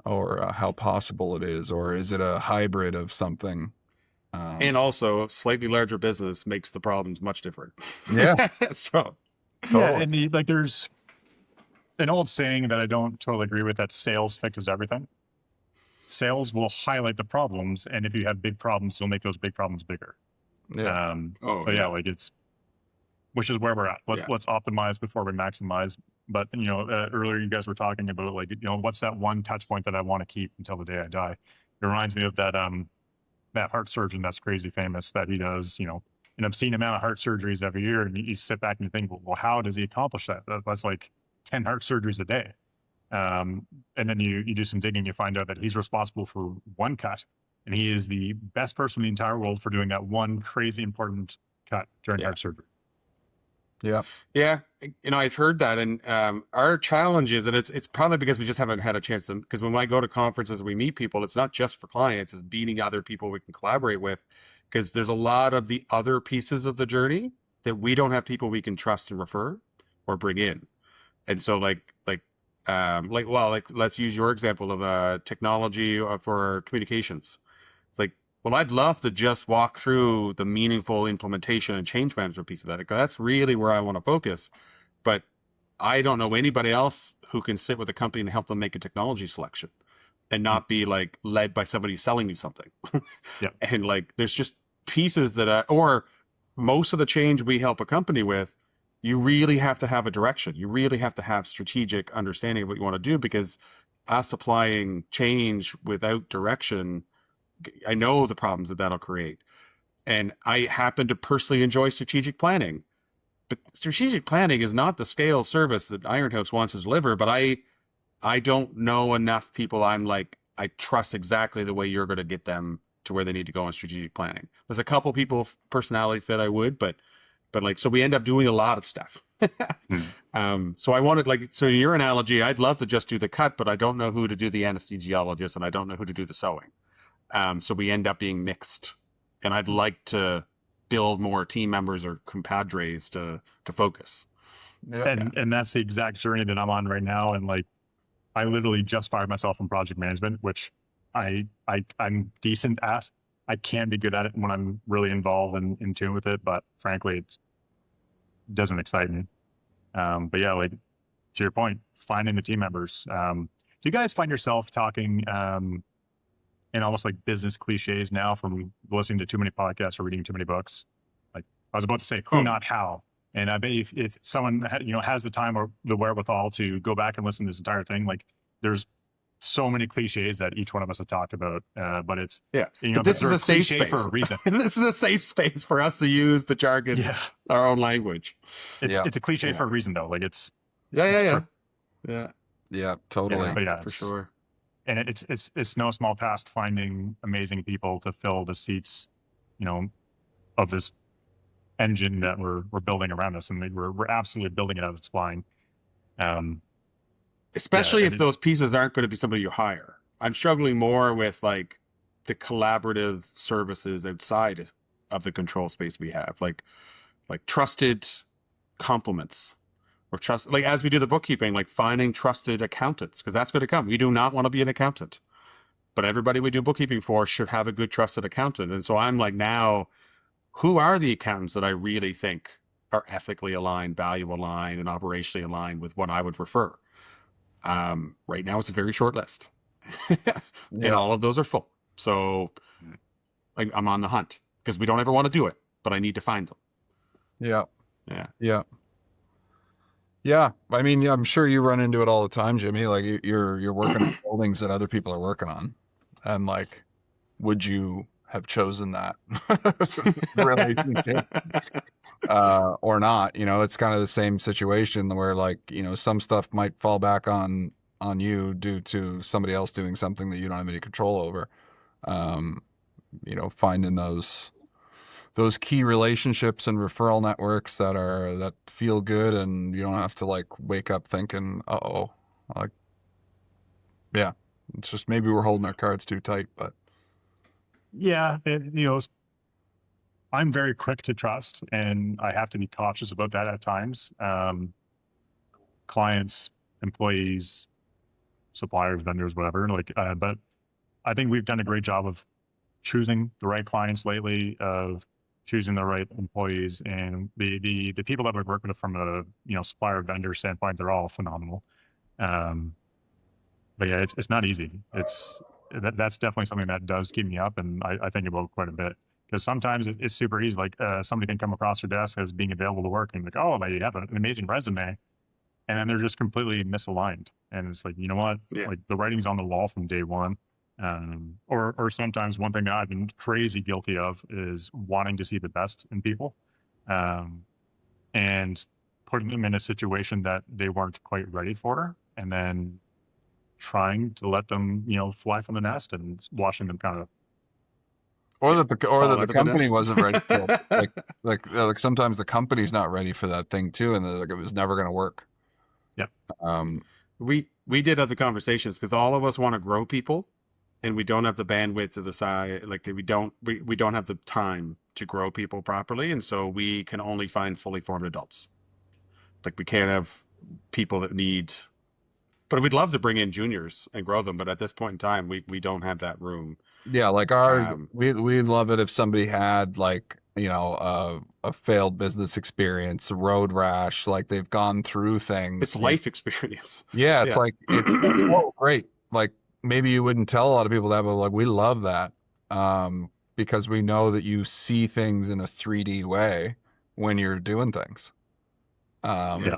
or how possible it is, or is it a hybrid of something? And also slightly larger business makes the problems much different. Yeah. So yeah, and there's an old saying that I don't totally agree with, that sales fixes everything. Sales will highlight the problems, and if you have big problems, it'll make those big problems bigger. Yeah. Which is where we're at. Let's optimize before we maximize. But earlier you guys were talking about like, what's that one touch point that I want to keep until the day I die? It reminds me of that heart surgeon that's crazy famous that he does, an obscene amount of heart surgeries every year, and you sit back and you think, well, how does he accomplish that? That's like 10 heart surgeries a day. And then you do some digging, you find out that he's responsible for one cut, and he is the best person in the entire world for doing that one crazy important cut during heart surgery. Yeah. Yeah. I've heard that. And our challenge is, and it's probably because we just haven't had a chance to, because when I go to conferences, we meet people, it's not just for clients, it's meeting other people we can collaborate with, because there's a lot of the other pieces of the journey that we don't have people we can trust and refer or bring in. And so let's use your example of technology for communications. It's like, well, I'd love to just walk through the meaningful implementation and change management piece of that. That's really where I want to focus. But I don't know anybody else who can sit with a company and help them make a technology selection and not be like led by somebody selling you something. Yeah. And like, there's just pieces that, or most of the change we help a company with, you really have to have a direction. You really have to have strategic understanding of what you want to do, because us applying change without direction, I know the problems that'll create. And I happen to personally enjoy strategic planning. but strategic planning is not the scale service that Ironhouse wants to deliver. But I don't know enough people. I'm like, I trust exactly the way you're going to get them to where they need to go in strategic planning. There's a couple people personality fit I would, but like, so we end up doing a lot of stuff. So I wanted, like, so your analogy, I'd love to just do the cut, but I don't know who to do the anesthesiologist and I don't know who to do the sewing. So we end up being mixed, and I'd like to build more team members or compadres to focus. And that's the exact journey that I'm on right now. And like, I literally just fired myself from project management, which I'm decent at. I can be good at it when I'm really involved and in tune with it, but frankly, it doesn't excite me. But yeah, like to your point, finding the team members. Do you guys find yourself talking in almost like business cliches now from listening to too many podcasts or reading too many books? Like I was about to say, who, not how. And I bet if someone has the time or the wherewithal to go back and listen to this entire thing, like there's so many cliches that each one of us have talked about. But it's but this is a safe space for a reason. This is a safe space for us to use the jargon, our own language. It's a cliche for a reason though. Like it's yeah, totally, for sure. And it's no small task finding amazing people to fill the seats, of this engine that we're building around us, and we're absolutely building it as it's flying. Especially if those pieces aren't going to be somebody you hire. I'm struggling more with like the collaborative services outside of the control space we have, like trusted compliments, or trust, like as we do the bookkeeping, like finding trusted accountants, because that's going to come. We do not want to be an accountant, but everybody we do bookkeeping for should have a good trusted accountant. And so I'm like, now, who are the accountants that I really think are ethically aligned, value aligned, and operationally aligned with what I would refer? Right now it's a very short list. And all of those are full. So like, I'm on the hunt because we don't ever want to do it, but I need to find them. Yeah. I mean, I'm sure you run into it all the time, Jimmy. Like you're working on buildings that other people are working on, and like, would you have chosen that relationship or not? It's kind of the same situation where like, some stuff might fall back on you due to somebody else doing something that you don't have any control over. Finding those key relationships and referral networks that feel good, and you don't have to like wake up thinking, it's just maybe we're holding our cards too tight, but I'm very quick to trust, and I have to be cautious about that at times. Clients, employees, suppliers, vendors, whatever. But I think we've done a great job of choosing the right clients lately, of choosing the right employees, and the people that we work with from a supplier vendor standpoint, they're all phenomenal. But yeah, it's not easy. That's definitely something that does keep me up, and I think about quite a bit, because sometimes it's super easy. Like somebody can come across your desk as being available to work, and like, oh, they have an amazing resume, and then they're just completely misaligned. And it's like, you know what? Yeah. Like the writing's on the wall from day one. Or sometimes one thing that I've been crazy guilty of is wanting to see the best in people, and putting them in a situation that they weren't quite ready for, and then trying to let them, fly from the nest and watching them kind of, or that the company wasn't ready for it. like sometimes the company's not ready for that thing too, and like it was never going to work. We did have the conversations because all of us want to grow people, and we don't have the bandwidth to the side. Like we don't have the time to grow people properly, and so we can only find fully formed adults. Like we can't have people that need. But we'd love to bring in juniors and grow them, but at this point in time, we don't have that room. Yeah, like we'd love it if somebody had like, a failed business experience, a road rash, like they've gone through things. It's life experience. Yeah, it's like, oh, great. Like maybe you wouldn't tell a lot of people that, but like we love that, because we know that you see things in a 3D way when you're doing things. Yeah.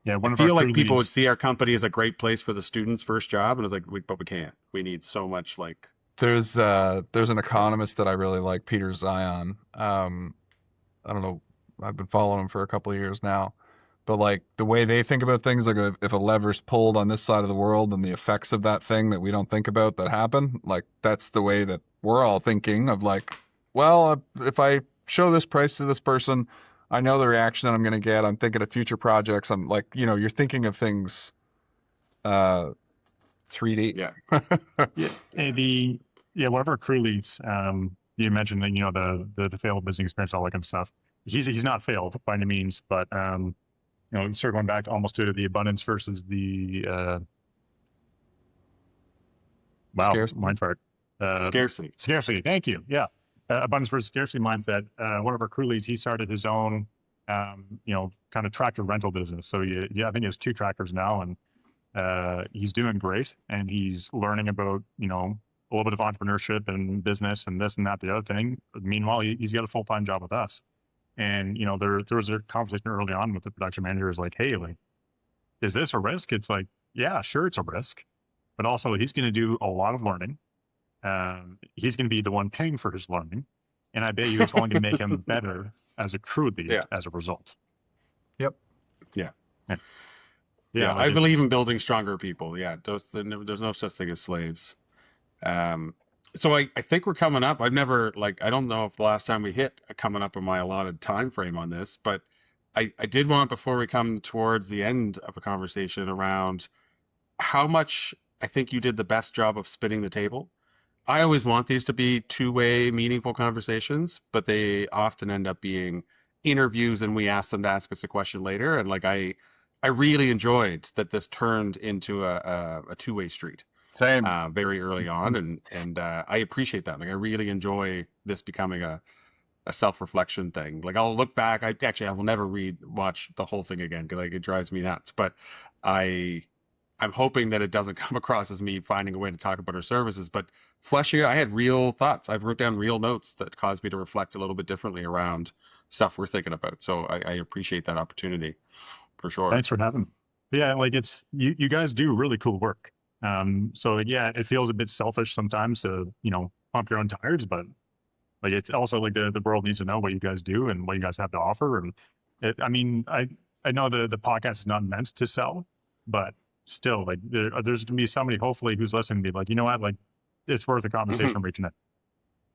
Yeah, I feel like people would see our company as a great place for the students' first job, and it's like, but we can't. We need so much. Like there's an economist that I really like, Peter Zion. I don't know I've been following them for a couple of years now. But like the way they think about things, like if a lever's pulled on this side of the world and the effects of that thing that we don't think about that happen, like that's the way that we're all thinking of like, well, if I show this price to this person, I know the reaction that I'm going to get. I'm thinking of future projects. I'm like, you're thinking of things 3D. Yeah. One of our crew leads, you mentioned that, the failed business experience, all that kind of stuff. He's not failed by any means, but, circling back almost to the abundance versus the, Scarcity. mind fart. Scarcity. Scarcity. Thank you. Yeah. Abundance versus scarcity mindset. One of our crew leads, he started his own, kind of tractor rental business. So I think he has 2 tractors now, and he's doing great, and he's learning about, a little bit of entrepreneurship and business and this and that, the other thing. Meanwhile, he's got a full-time job with us. And, there was a conversation early on with the production manager, is like, hey, like, is this a risk? It's like, yeah, sure, it's a risk, but also he's going to do a lot of learning. He's going to be the one paying for his learning. And I bet you it's going to make him better as a crew lead as a result. Yep. Yeah. Yeah. I believe in building stronger people. Yeah. There's no such thing as slaves. So I think we're coming up. I don't know if the last time we hit coming up on my allotted time frame on this, but I did want, before we come towards the end of a conversation, around how much I think you did the best job of spinning the table. I always want these to be two-way, meaningful conversations, but they often end up being interviews, and we ask them to ask us a question later. And like, I really enjoyed that this turned into a two-way street. Same. Very early on, and I appreciate that. Like, I really enjoy this becoming a self-reflection thing. Like, I'll look back. I will never watch the whole thing again, because like, it drives me nuts. But I'm hoping that it doesn't come across as me finding a way to talk about our services, but fleshing out. I had real thoughts. I've wrote down real notes that caused me to reflect a little bit differently around stuff we're thinking about. So I appreciate that opportunity, for sure. Thanks for having me. Yeah, like, it's you guys do really cool work. So yeah, it feels a bit selfish sometimes to, pump your own tires, but like, it's also like the world needs to know what you guys do and what you guys have to offer. And I know the podcast is not meant to sell, but still, like, there's gonna be somebody hopefully who's listening to be like, you know what, like, it's worth a conversation reaching it.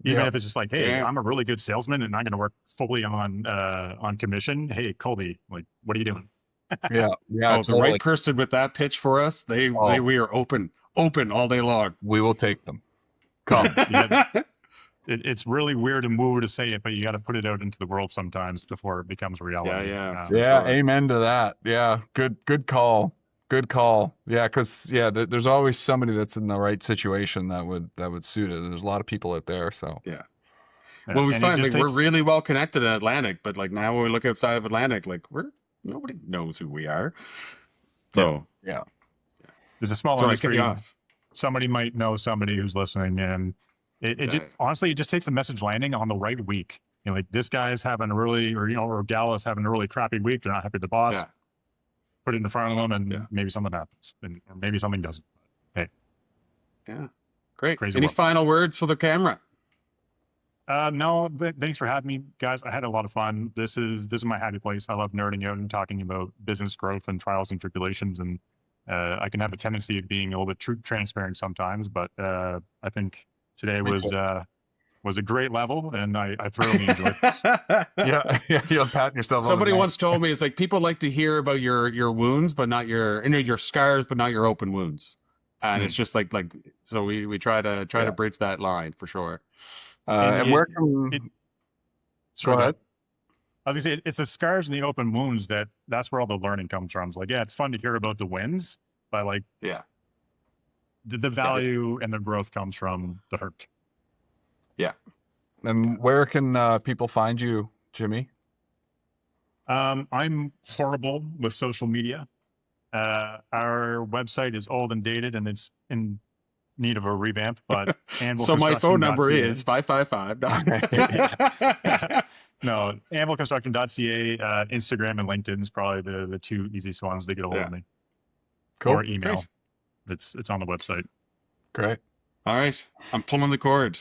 Even if it's just like, hey, I'm a really good salesman and I'm going to work fully on commission. Hey, Colby, like, what are you doing? Yeah. Oh, the right person with that pitch for us. We are open all day long. We will take them. Come. It's really weird and woo to say it, but you got to put it out into the world sometimes before it becomes reality. Yeah. Sure. Amen to that. Yeah. Good call. Good call. Yeah. Cause there's always somebody that's in the right situation that would suit it. There's a lot of people out there. So yeah. Well, we find like, we're really well connected in Atlantic, but like, now when we look outside of Atlantic, like, nobody knows who we are. So yeah. There's a small industry. Somebody might know somebody who's listening, and honestly, it just takes the message landing on the right week. Like, this guy is having a really, or gal is having a really crappy week. They're not happy with the boss. Yeah. Put it in front of them, and maybe something happens, or maybe something doesn't. Hey. Yeah. Great. Any final words for the camera? No, thanks for having me, guys. I had a lot of fun. This is my happy place. I love nerding out and talking about business growth and trials and tribulations. And I can have a tendency of being a little bit transparent sometimes, but I think today was a great level, and I thoroughly enjoyed this. Yeah, you're patting yourself. Somebody once told me, it's like, people like to hear about your wounds, but not your scars, but not your open wounds. And it's just like so we try to bridge that line, for sure. And where can go ahead? I was gonna say, it's the scars and the open wounds that's where all the learning comes from. It's like, it's fun to hear about the wins, but like, the value and the growth comes from the hurt. Yeah. And where can people find you, Jimmy? I'm horrible with social media. Our website is old and dated, and it's in need of a revamp, but so my phone number is 555. No, anvilconstruction.ca. Instagram and LinkedIn is probably the two easiest ones to get a hold of me. Cool. Or email. Great. It's on the website. Great. All right. I'm pulling the cord.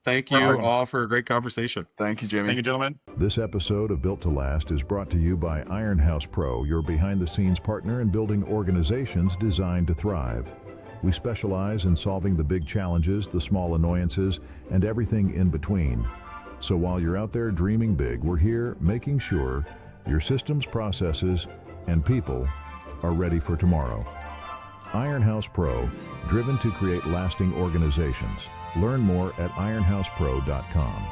Thank you Awesome. all for a great conversation. Thank you, Jimmy. Thank you, gentlemen. This episode of Built to Last is brought to you by Ironhouse Pro, your behind-the-scenes partner in building organizations designed to thrive. We specialize in solving the big challenges, the small annoyances, and everything in between. So while you're out there dreaming big, we're here making sure your systems, processes, and people are ready for tomorrow. Ironhouse Pro, driven to create lasting organizations. Learn more at ironhousepro.com.